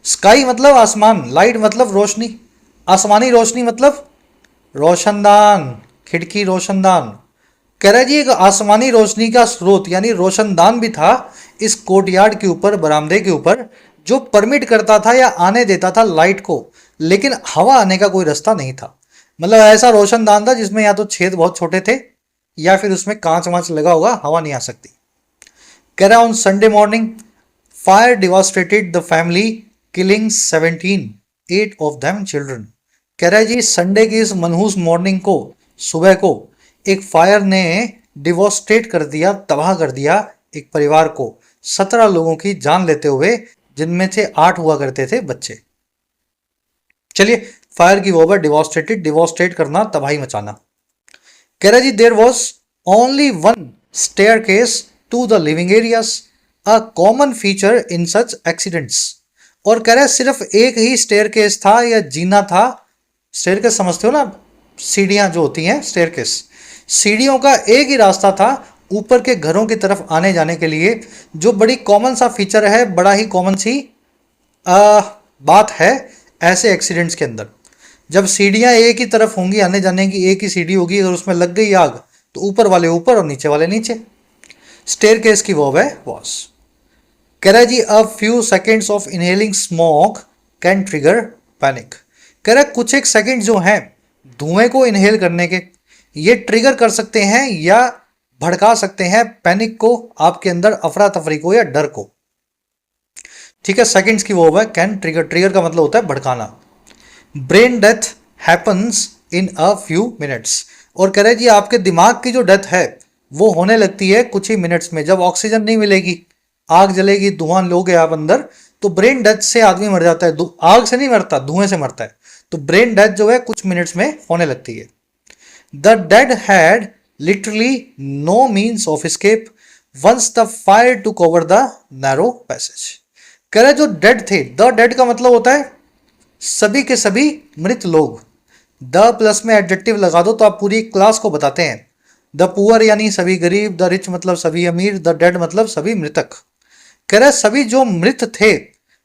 स्काई मतलब आसमान, लाइट मतलब रोशनी, आसमानी रोशनी मतलब रोशनदान, खिड़की रोशनदान। कह रहा है जी, एक आसमानी रोशनी का स्रोत यानी रोशनदान भी था इस कोर्टयार्ड के ऊपर, बरामदे के ऊपर, जो परमिट करता था या आने देता था लाइट को, लेकिन हवा आने का कोई रास्ता नहीं था। मतलब ऐसा रोशनदान था जिसमें या तो छेद बहुत छोटे थे या फिर उसमें कांच वांच लगा होगा, हवा नहीं आ सकती। कह रहा on Sunday morning fire devastated the family killing 17, 8 of them children. कह रहा है जी, संडे की इस मनहूस मॉर्निंग को, सुबह को, एक फायर ने डिवोस्टेट कर दिया, तबाह कर दिया एक परिवार को, 17 लोगों की जान लेते हुए, जिनमें से 8 हुआ करते थे बच्चे। चलिए, फायर की वो है डिवोस्टेटेड, डिवोस्टेट करना, तबाही मचाना। कह रहा जी, there was only one staircase to the living areas, a common feature in such accidents. और कह रहा है सिर्फ एक ही स्टेयर केस था या जीना था। स्टेयर केस समझते हो ना, सीढ़ियां जो होती हैं, स्टेयर केस, सीढ़ियों का एक ही रास्ता था ऊपर के घरों की तरफ आने जाने के लिए, जो बड़ी कॉमन सा फीचर है, बड़ा ही कॉमन सी बात है ऐसे एक्सीडेंट्स के अंदर। जब सीढ़ियां एक ही तरफ होंगी, आने जाने की एक ही सीढ़ी होगी, अगर उसमें लग गई आग तो ऊपर वाले ऊपर और नीचे वाले नीचे। स्टेयर केस की वर्ब है वॉज। कह रहा है जी, a few seconds of inhaling smoke can trigger panic. कह रहा है कुछ एक सेकेंड जो हैं धुएं को इनहेल करने के, ये ट्रिगर कर सकते हैं या भड़का सकते हैं पैनिक को, आपके अंदर अफरा तफरी को या डर को। ठीक है, सेकंड्स की वो है कैन ट्रिगर, ट्रिगर का मतलब होता है भड़काना। Brain death happens in a few minutes. और कह रहे जी, आपके दिमाग की जो डेथ है वो होने लगती है कुछ ही मिनट्स में। जब ऑक्सीजन नहीं मिलेगी, आग जलेगी, धुआं लोगे आप अंदर, तो ब्रेन डेथ से आदमी मर जाता है। आग से नहीं मरता, धुएं से मरता है। तो ब्रेन डेथ जो है कुछ मिनट्स में होने लगती है। The dead had literally no means of escape. Once the fire to cover the narrow passage. कह रहे जो डेड थे, द डेड का मतलब होता है सभी के सभी मृत लोग। द प्लस में एडजेक्टिव लगा दो तो आप पूरी क्लास को बताते हैं। द पुअर यानी सभी गरीब, द रिच मतलब सभी अमीर, द डेड मतलब सभी मृतक। कह रहे सभी जो मृत थे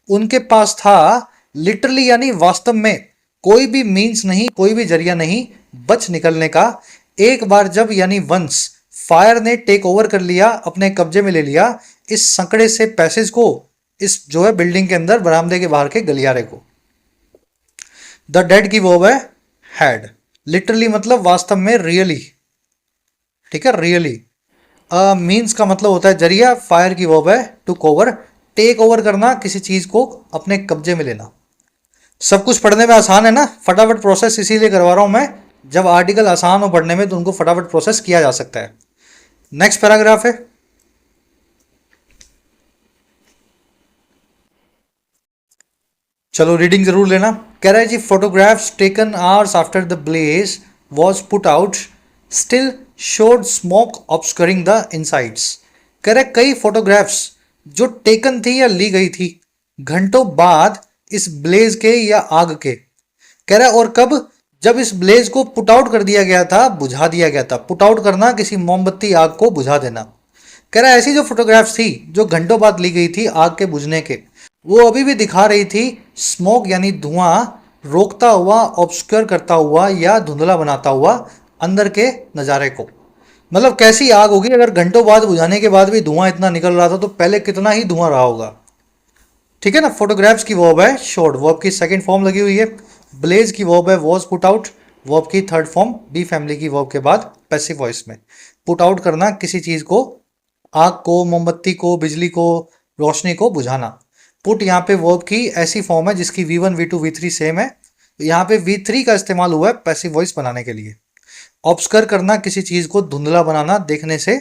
उनके पास था लिटरली यानी वास्तव में कोई भी मीन्स नहीं, कोई भी जरिया नहीं बच निकलने का। एक बार जब यानी वंस फायर ने टेक ओवर कर लिया, अपने कब्जे में ले लिया इस संकड़े से पैसेज को, इस जो है बिल्डिंग के अंदर बरामदे के बाहर के गलियारे को। द डेड की वर्ब है हैड, लिटरली मतलब वास्तव में, रियली, ठीक है, रियली। मीन्स का मतलब होता है जरिया, फायर की वर्ब है टू कवर, टेक ओवर करना, किसी चीज को अपने कब्जे में लेना। सब कुछ पढ़ने में आसान है ना, फटाफट प्रोसेस इसीलिए करवा रहा हूं मैं, जब आर्टिकल आसान हो पढ़ने में तो उनको फटाफट प्रोसेस किया जा सकता है। नेक्स्ट पैराग्राफ है, चलो रीडिंग जरूर लेना। कह रहा है जी photographs taken hours after the blaze was put out still showed smoke obscuring the insides. कह रहे कई फोटोग्राफ्स जो टेकन थी या ली गई थी घंटों बाद इस ब्लेज के या आग के। कह रहा है और कब, जब इस ब्लेज को पुट आउट कर दिया गया था, बुझा दिया गया था। पुट आउट करना किसी मोमबत्ती आग को बुझा देना। कह रहा है ऐसी जो फोटोग्राफ्स थी जो घंटों बाद ली गई थी आग के बुझने के, वो अभी भी दिखा रही थी स्मोक यानी धुआं रोकता हुआ, ऑब्स्क्योर करता हुआ या धुंधला बनाता हुआ अंदर के नज़ारे को। मतलब कैसी आग होगी अगर घंटों बाद बुझाने के बाद भी धुआं इतना निकल रहा था, तो पहले कितना ही धुआं रहा होगा। ठीक है ना। फोटोग्राफ्स की वर्ब है शोड, वर्ब की सेकंड फॉर्म लगी हुई है। ब्लेज की वर्ब है वॉज पुट आउट, वर्ब की थर्ड फॉर्म बी फैमिली की वर्ब के बाद पैसिव वॉइस में। पुट आउट करना किसी चीज को, आग को, मोमबत्ती को, बिजली को, रोशनी को बुझाना। पुट यहाँ पे वर्ब की ऐसी फॉर्म है जिसकी V1 V2 V3 सेम है, यहाँ पे V3 का इस्तेमाल हुआ है पैसिव वॉइस बनाने के लिए। ऑब्स्कर करना किसी चीज को धुंधला बनाना, देखने से,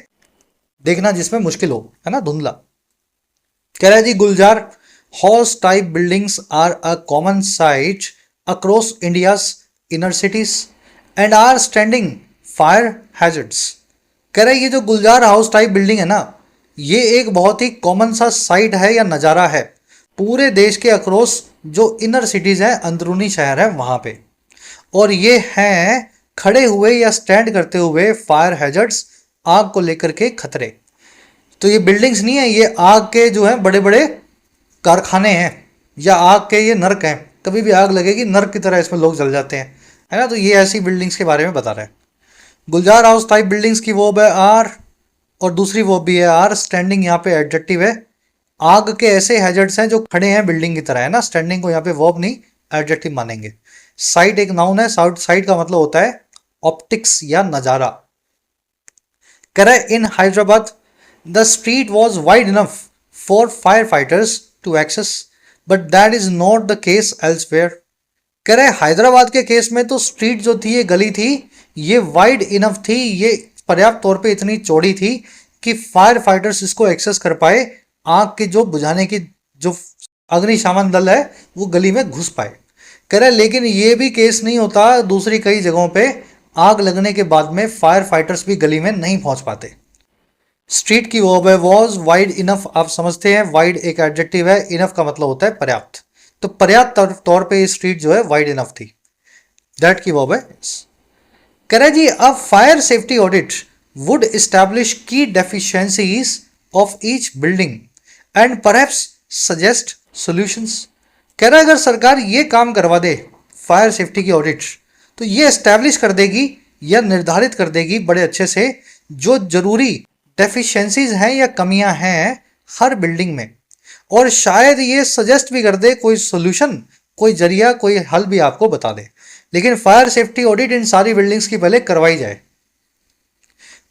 देखना जिसमें मुश्किल हो, है ना, धुंधला। कह रहा है जी Gulzar Houz type buildings are a common sight across India's inner cities and are standing fire hazards. कह रहा है ये जो गुलजार हाउस टाइप बिल्डिंग है ना, ये एक बहुत ही कॉमन सा साइट है या नज़ारा है पूरे देश के अक्रॉस जो इनर सिटीज़ हैं, अंदरूनी शहर है वहाँ पे। और ये हैं खड़े हुए या स्टैंड करते हुए फायर हैजर्ड्स, आग को लेकर के खतरे। तो ये बिल्डिंग्स नहीं है, ये आग के जो है बड़े बड़े कारखाने हैं या आग के ये नर्क हैं। कभी भी आग लगेगी नर्क की तरह इसमें लोग जल जाते हैं, है ना। तो ये ऐसी बिल्डिंग्स के बारे में बता रहा है। गुलजार हाउस टाइप बिल्डिंग्स की वर्ब है आर, और दूसरी वर्ब भी है आर। स्टैंडिंग यहाँ पे एडजेक्टिव है। आग के ऐसे हैजर्ड्स हैं जो खड़े हैं बिल्डिंग की तरह, है ना। स्टैंडिंग को यहाँ पे वर्ब नहीं एडजेक्टिव मानेंगे। साइट एक नाउन है, साइट का मतलब होता है ऑप्टिक्स या नजारा। कह रहा है in Hyderabad the street was wide enough for fire fighters to access but that is not the case elsewhere. कह रहे हैदराबाद के केस में तो स्ट्रीट जो थी, ये गली थी, ये वाइड इनफ थी, ये पर्याप्त तौर पे इतनी चौड़ी थी कि फायर फाइटर्स इसको एक्सेस कर पाए, आग के जो बुझाने की जो अग्निशमन दल है वो गली में घुस पाए। कह रहे लेकिन ये भी केस नहीं होता दूसरी कई जगहों पे, आग लगने के बाद में फायर फाइटर्स भी गली में नहीं पहुंच पाते। स्ट्रीट की वर्ब है वॉज, वाइड इनफ आप समझते हैं, वाइड एक एडजेक्टिव है, इनफ का मतलब होता है पर्याप्त। तो पर्याप्त तौर पे स्ट्रीट जो है वाइड इनफ थी। दैट की वर्ब है। कह रहा है जी a fire safety audit would establish key deficiencies of each building and perhaps suggest solutions. कह रहा है अगर सरकार ये काम करवा दे फायर सेफ्टी की ऑडिट, तो ये एस्टैब्लिश कर देगी या निर्धारित कर देगी बड़े अच्छे से जो जरूरी डेफिशिएंसीज हैं या कमियां हैं हर बिल्डिंग में, और शायद ये सजेस्ट भी कर दे कोई सॉल्यूशन, कोई जरिया, कोई हल भी आपको बता दे। लेकिन फायर सेफ्टी ऑडिट इन सारी बिल्डिंग्स की पहले करवाई जाए।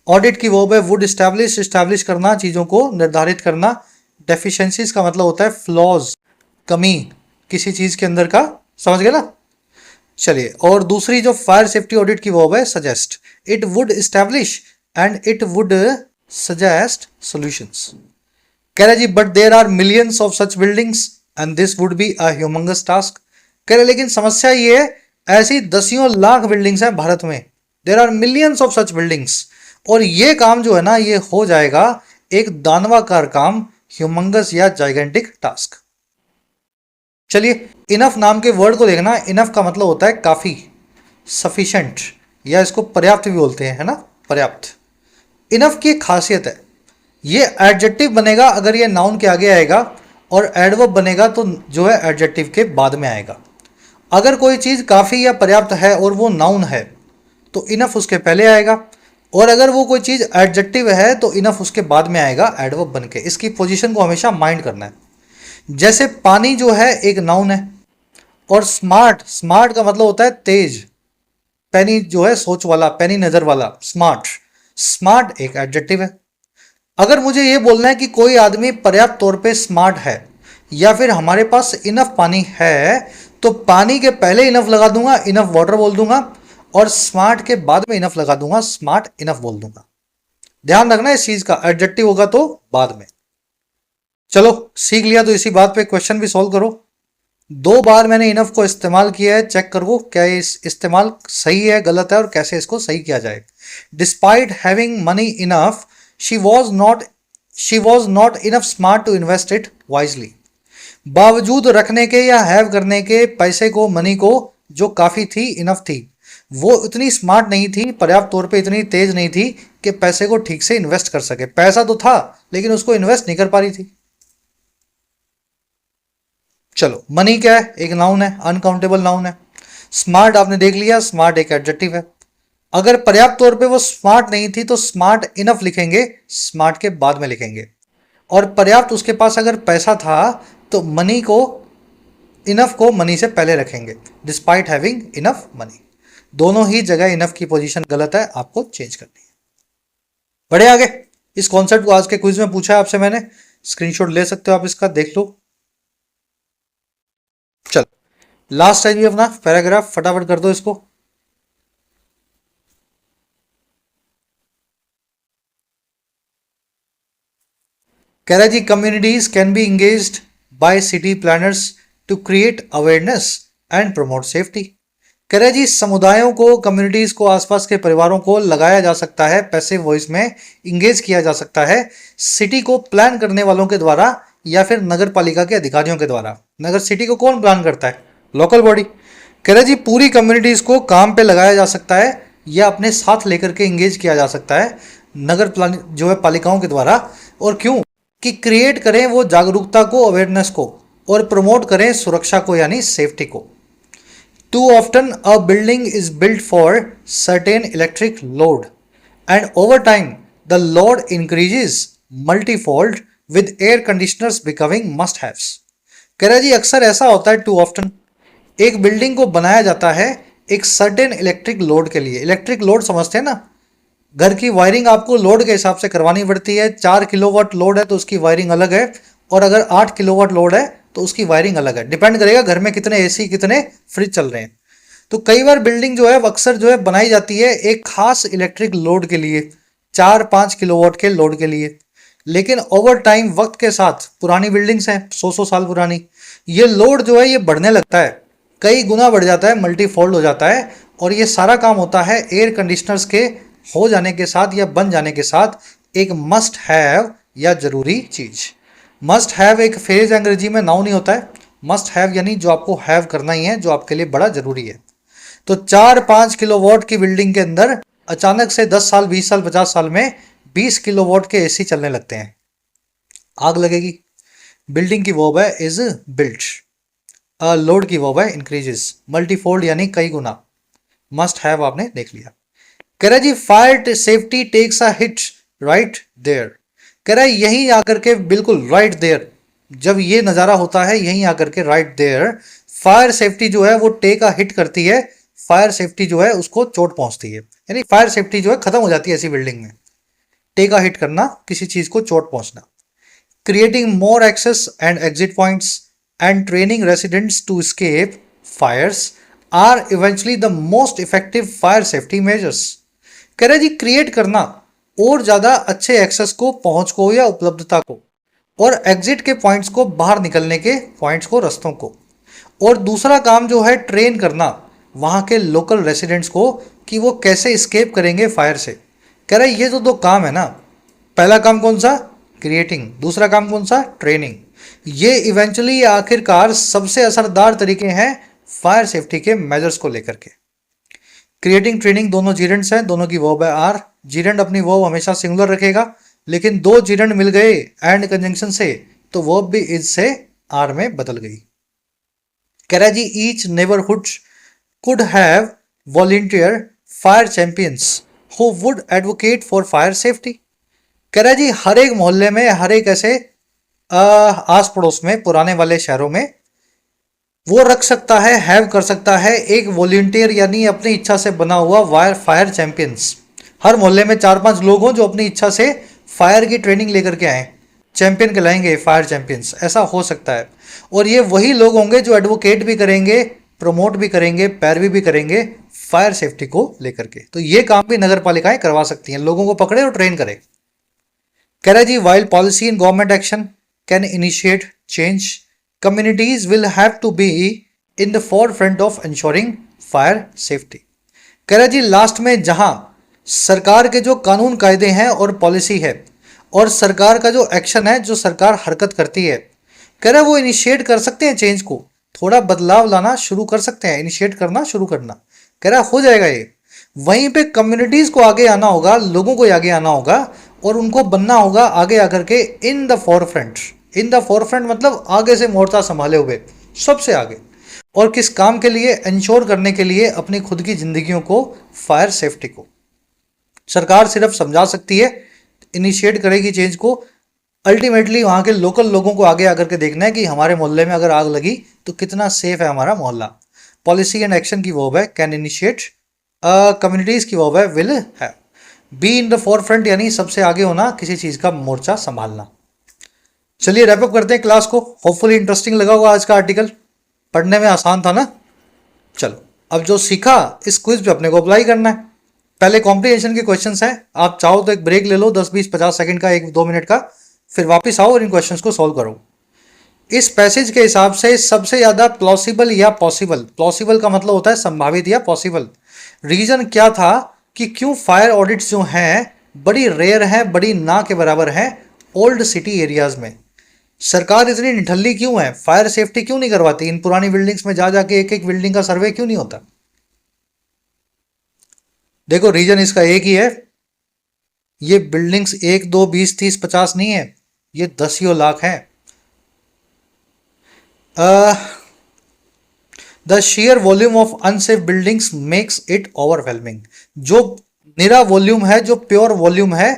ऑडिट की वर्ब है वुड एस्टैब्लिश, एस्टैब्लिश करना, चीज़ों को निर्धारित करना। डेफिशिएंसीज का मतलब होता है फ्लॉज, कमी किसी चीज़ के अंदर का, समझ गए ना। चलिए, और दूसरी जो फायर सेफ्टी ऑडिट की वर्ब है suggest, it would establish and it would suggest solutions. कह रहे जी but there are millions of such buildings and this would be a humongous task. कह रहे लेकिन समस्या ये है ऐसी दसियों लाख बिल्डिंग्स हैं भारत में, there are millions of such buildings, और ये काम जो है ना ये हो जाएगा एक दानवाकार काम, ह्यूमंगस या जाइगेंटिक टास्क। चलिए इनफ नाम के वर्ड को देखना। इनफ का मतलब होता है काफी, सफिशिएंट, या इसको पर्याप्त भी बोलते हैं, है ना, पर्याप्त। इनफ की एक खासियत है, ये एडजेक्टिव बनेगा अगर ये नाउन के आगे आएगा, और एडवर्ब बनेगा तो जो है एडजेक्टिव के बाद में आएगा। अगर कोई चीज़ काफ़ी या पर्याप्त है और वो नाउन है तो इनफ उसके पहले आएगा, और अगर वो कोई चीज़ एडजेक्टिव है तो इनफ उसके बाद में आएगा एडवर्ब बन के। इसकी पोजीशन को हमेशा माइंड करना है। जैसे पानी जो है एक नाउन है, और स्मार्ट, स्मार्ट का मतलब होता है तेज, पैनी जो है सोच वाला, पैनी नज़र वाला, स्मार्ट, स्मार्ट एक एडजेक्टिव है। अगर मुझे ये बोलना है कि कोई आदमी पर्याप्त तौर पे स्मार्ट है, या फिर हमारे पास इनफ पानी है, तो पानी के पहले इनफ लगा दूंगा, इनफ वाटर बोल दूंगा, और स्मार्ट के बाद में इनफ लगा दूंगा, स्मार्ट इनफ बोल दूंगा। ध्यान रखना इस चीज का, एडजेक्टिव होगा तो बाद में। चलो सीख लिया तो इसी बात पे क्वेश्चन भी सॉल्व करो। 2 बार मैंने इनफ को इस्तेमाल किया है, चेक करो क्या ये इस्तेमाल सही है गलत है और कैसे इसको सही किया जाए। Despite having money enough, she was not enough smart to invest it wisely. बावजूद रखने के या हैव करने के पैसे को, मनी को, जो काफी थी, इनफ थी, वो इतनी स्मार्ट नहीं थी, पर्याप्त तौर पे इतनी तेज नहीं थी कि पैसे को ठीक से इन्वेस्ट कर सके। पैसा तो था लेकिन उसको इन्वेस्ट नहीं कर पा रही थी। चलो मनी क्या है, एक नाउन है, अनकाउंटेबल नाउन है। स्मार्ट आपने देख लिया, स्मार्ट एक एडजेक्टिव है। अगर पर्याप्त तौर पे वो स्मार्ट नहीं थी तो स्मार्ट इनफ लिखेंगे, स्मार्ट के बाद में लिखेंगे। और पर्याप्त उसके पास अगर पैसा था तो मनी को, इनफ को मनी से पहले रखेंगे, डिस्पाइट हैविंग इनफ मनी। दोनों ही जगह इनफ की पोजीशन गलत है, आपको चेंज करनी है। बढ़े आगे। इस कॉन्सेप्ट को आज के क्विज में पूछा है आपसे मैंने, स्क्रीनशॉट ले सकते हो आप इसका, देख लो। चल लास्ट टाइम भी अपना पैराग्राफ फटाफट कर दो इसको। कह रहा है जी, communities can be engaged by city planners to create awareness and promote safety. कह रहा है जी, समुदायों को, कम्युनिटीज को, आसपास के परिवारों को लगाया जा सकता है, पैसिव वॉइस में इंगेज किया जा सकता है सिटी को प्लान करने वालों के द्वारा या फिर नगर पालिका के अधिकारियों के द्वारा। नगर सिटी को कौन प्लान करता है? Local body. कह रहे जी, पूरी कम्युनिटीज को काम पे लगाया जा सकता है या अपने साथ लेकर के इंगेज किया जा सकता है नगर प्लान जो है पालिकाओं के द्वारा। और क्यों? कि क्रिएट करें वो जागरूकता को, अवेयरनेस को, और प्रमोट करें सुरक्षा को यानी सेफ्टी को। Too often a building is built for certain electric load and over time the load increases multifold with air conditioners becoming must haves। कह रहा है जी, अक्सर ऐसा होता है, too often एक बिल्डिंग को बनाया जाता है एक सर्टेन इलेक्ट्रिक लोड के लिए। इलेक्ट्रिक लोड समझते हैं ना, घर की वायरिंग आपको लोड के हिसाब से करवानी पड़ती है। 4 किलोवाट लोड है तो उसकी वायरिंग अलग है, और अगर 8 किलोवाट लोड है तो उसकी वायरिंग अलग है। डिपेंड करेगा घर में कितने एसी, कितने फ्रिज चल रहे हैं। तो कई बार बिल्डिंग जो है अक्सर जो है बनाई जाती है एक खास इलेक्ट्रिक लोड के लिए, 4-5 किलोवाट के लोड के लिए। लेकिन ओवर टाइम, वक्त के साथ, पुरानी बिल्डिंग्स हैं 100 साल पुरानी, ये लोड जो है ये बढ़ने लगता है, कई गुना बढ़ जाता है, मल्टीफोल्ड हो जाता है। और ये सारा काम होता है एयर कंडीशनर्स के हो जाने के साथ या बन जाने के साथ, एक मस्ट हैव या जरूरी चीज। मस्ट हैव एक फ्रेज अंग्रेजी में नाउन ही होता है। मस्ट हैव यानी जो आपको हैव करना ही है, जो आपके लिए बड़ा जरूरी है। तो 4-5 किलोवाट की बिल्डिंग के अंदर अचानक से 10 साल, 20 साल, 50 साल में 20 किलोवाट के एसी चलने लगते हैं, आग लगेगी। बिल्डिंग की वर्ब है इज बिल्ट, लोड की वर्ब है इंक्रीजेस, मल्टीफोल्ड यानी कई गुना। मस्ट हैव आपने देख लिया। कह रहा जी, fire safety takes a hit right there. कह रहा है यहीं आकर के, बिल्कुल राइट देयर, जब ये नज़ारा होता है यहीं आकर के, राइट देयर, फायर सेफ्टी जो है वो टेक अ हिट करती है। फायर सेफ्टी जो है उसको चोट पहुंचती है, यानी फायर सेफ्टी जो है खत्म हो जाती है ऐसी बिल्डिंग में। टेक अ हिट करना, किसी चीज को चोट पहुंचना। Creating more access and exit points and training residents to escape fires are eventually the most effective fire safety measures. कह रहे जी, क्रिएट करना और ज्यादा अच्छे एक्सेस को, पहुंच को या उपलब्धता को, और एग्जिट के पॉइंट्स को, बाहर निकलने के पॉइंट्स को, रस्तों को। और दूसरा काम जो है ट्रेन करना वहाँ के लोकल रेसिडेंट्स को कि वो कैसे स्केप करेंगे फायर से। कह रहा है ये जो 2 काम है ना, पहला काम कौन सा? क्रिएटिंग, दूसरा काम कौन सा, ट्रेनिंग। ये इवेंचुअली आखिरकार सबसे असरदार तरीके हैं फायर सेफ्टी के मेजर्स को लेकर के। क्रिएटिंग, ट्रेनिंग दोनों जीरेंड्स हैं, दोनों की वर्ब है आर। जीरेंड अपनी वर्ब हमेशा सिंगुलर रखेगा, लेकिन दो जीरेंड मिल गए एंड कंजंक्शन से तो वर्ब भी इज से आर में बदल गई। कह रहा जी each neighbourhood could have volunteer fire champions who would advocate for fire safety. कह रहा जी हर एक मोहल्ले में, हर एक ऐसे आस पड़ोस में, पुराने वाले शहरों में वो रख सकता है, हैव कर सकता है एक वॉलंटियर यानी अपनी इच्छा से बना हुआ फायर चैंपियंस। हर मोहल्ले में 4-5 लोग हों जो अपनी इच्छा से फायर की ट्रेनिंग लेकर के आए, चैंपियन कहलाएंगे फायर चैंपियंस, ऐसा हो सकता है। और ये वही लोग होंगे जो एडवोकेट भी करेंगे, प्रमोट भी करेंगे, पैरवी भी करेंगे फायर सेफ्टी को लेकर के। तो ये काम भी नगर पालिकाएं करवा सकती हैं, लोगों को पकड़े और ट्रेन करे। कह रहा जी while policy in government action can initiate change, communities will have to be in the forefront of ensuring fire safety। कह रहा जी लास्ट में जहां सरकार के जो कानून कायदे हैं और पॉलिसी है और सरकार का जो एक्शन है, जो सरकार हरकत करती है, कह रहा है वो इनिशिएट कर सकते हैं चेंज को, थोड़ा बदलाव लाना शुरू कर सकते हैं, इनिशिएट करना शुरू करना। कह रहा हो जाएगा ये। वहीं पे कम्युनिटीज को आगे आना होगा, लोगों को आगे आना होगा और उनको बनना होगा आगे आकर के in the forefront. In the forefront मतलब आगे से मोर्चा संभाले हुए, सबसे आगे। और किस काम के लिए, इंश्योर करने के लिए अपनी खुद की जिंदगियों को, फायर सेफ्टी को। सरकार सिर्फ समझा सकती है, इनिशिएट करेगी चेंज को। अल्टीमेटली वहां के लोकल लोगों को आगे आकर के देखना है कि हमारे मोहल्ले में अगर आग लगी तो कितना सेफ है हमारा मोहल्ला। पॉलिसी एंड एक्शन की वर्ब है कैन इनिशिएट, कम्युनिटीज की वर्ब है विल है। बी इन द फोरफ्रंट यानी सबसे आगे होना, किसी चीज का मोर्चा संभालना। चलिए रैप अप करते हैं क्लास को। होपफुली इंटरेस्टिंग लगा होगा आज का आर्टिकल, पढ़ने में आसान था ना। चलो अब जो सीखा इस क्विज पे अपने को अप्लाई करना है। पहले कॉम्प्रिहेंशन के क्वेश्चंस हैं, आप चाहो तो एक ब्रेक ले लो 10-20-50 सेकंड का, 1-2 मिनट का, फिर वापस आओ और इन क्वेश्चंस को सॉल्व करो। इस पैसेज के हिसाब से सबसे ज्यादा प्लॉसिबल या पॉसिबल, प्लॉसिबल का मतलब होता है संभावित या पॉसिबल, रीजन क्या था कि क्यों फायर ऑडिट्स जो हैं बड़ी रेयर हैं, बड़ी ना के बराबर हैं ओल्ड सिटी एरियाज में। सरकार इतनी निठल्ली क्यों है, फायर सेफ्टी क्यों नहीं करवाती, इन पुरानी बिल्डिंग्स में जा जाके एक एक बिल्डिंग का सर्वे क्यों नहीं होता। देखो रीजन इसका एक ही है, ये बिल्डिंग्स 1, 2, 20, 30, 50 नहीं है, ये 10 लाख हैं। The share volume of unsafe buildings makes it overwhelming. जो निरा वॉल्यूम है, जो प्योर वॉल्यूम है,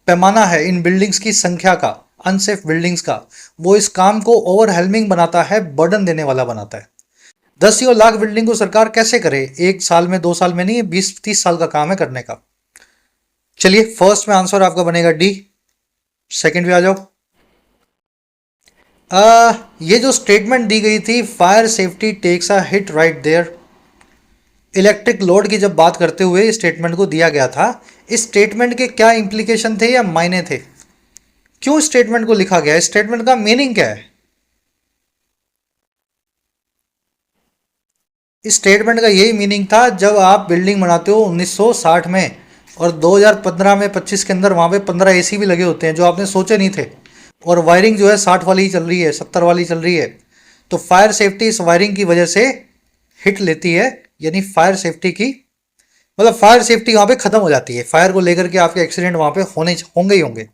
पैमाना है इन बिल्डिंग्स की संख्या का, अनसेफ बिल्डिंग्स का, वो इस काम को ओवरवेलमिंग बनाता है, बर्डन देने वाला बनाता है। 10 लाख बिल्डिंग को सरकार कैसे करे, 1 साल में 2 साल में नहीं, 20-30 साल का काम है करने का। चलिए फर्स्ट में आंसर आपका बनेगा डी। सेकंड पे आ जाओ। ये जो स्टेटमेंट दी गई थी, fire safety takes a hit right there, electric load की जब बात करते हुए इस स्टेटमेंट को दिया गया था, इस स्टेटमेंट के क्या इंप्लीकेशन थे या मायने थे, क्यों स्टेटमेंट को लिखा गया, स्टेटमेंट का मीनिंग क्या है। इस स्टेटमेंट का यही मीनिंग था, जब आप बिल्डिंग बनाते हो 1960 में और 2015 में 25 के अंदर वहां पे 15 एसी भी लगे होते हैं जो आपने सोचे नहीं थे, और वायरिंग जो है 60 वाली ही चल रही है, 70 वाली चल रही है, तो फायर सेफ्टी इस वायरिंग की वजह से हिट लेती है, यानी फायर सेफ्टी की मतलब फायर सेफ्टी वहां पे खत्म हो जाती है, फायर को लेकर के आपके एक्सीडेंट वहां पे होंगे ही होंगे।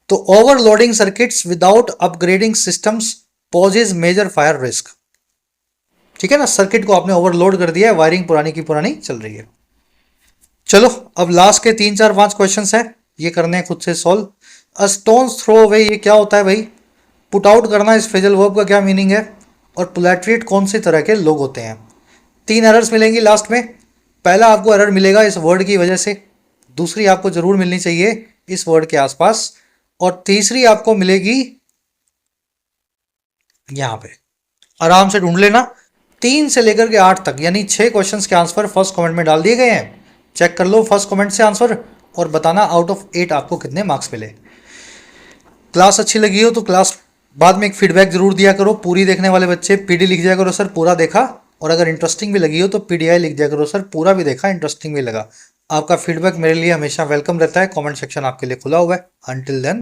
तो overloading circuits without upgrading systems poses major fire risk. ठीक है ना, सर्किट को आपने ओवरलोड कर दिया है, वायरिंग पुरानी की पुरानी चल रही है। चलो अब लास्ट के 3-4-5 क्वेश्चंस हैं, ये करने हैं खुद से सॉल्व। अ स्टोन्स थ्रो अवे, ये क्या होता है भाई, पुट आउट करना, इस फ्रेजल वर्ब का क्या मीनिंग है, और पोलैट्रिएट कौन से तरह के लोग होते हैं। 3 एरर्स मिलेंगी लास्ट में। पहला आपको एरर मिलेगा इस वर्ड की वजह से, दूसरी आपको जरूर मिलनी चाहिए इस वर्ड के आसपास, और तीसरी आपको मिलेगी यहां पे, आराम से ढूंढ लेना। 3 से लेकर के 8 तक यानी 6 क्वेश्चंस के आंसर फर्स्ट कमेंट में डाल दिए गए हैं, चेक कर लो फर्स्ट कमेंट से आंसर और बताना आउट ऑफ 8 आपको कितने मार्क्स मिले। क्लास अच्छी लगी हो तो क्लास बाद में एक फीडबैक जरूर दिया करो। पूरी देखने वाले बच्चे पीडी लिख दिया करो सर पूरा देखा, और अगर इंटरेस्टिंग भी लगी हो तो पीडीआई लिख दिया करो सर पूरा भी देखा, इंटरेस्टिंग भी लगा। आपका फीडबैक मेरे लिए हमेशा वेलकम रहता है, कमेंट सेक्शन आपके लिए खुला हुआ है। Until then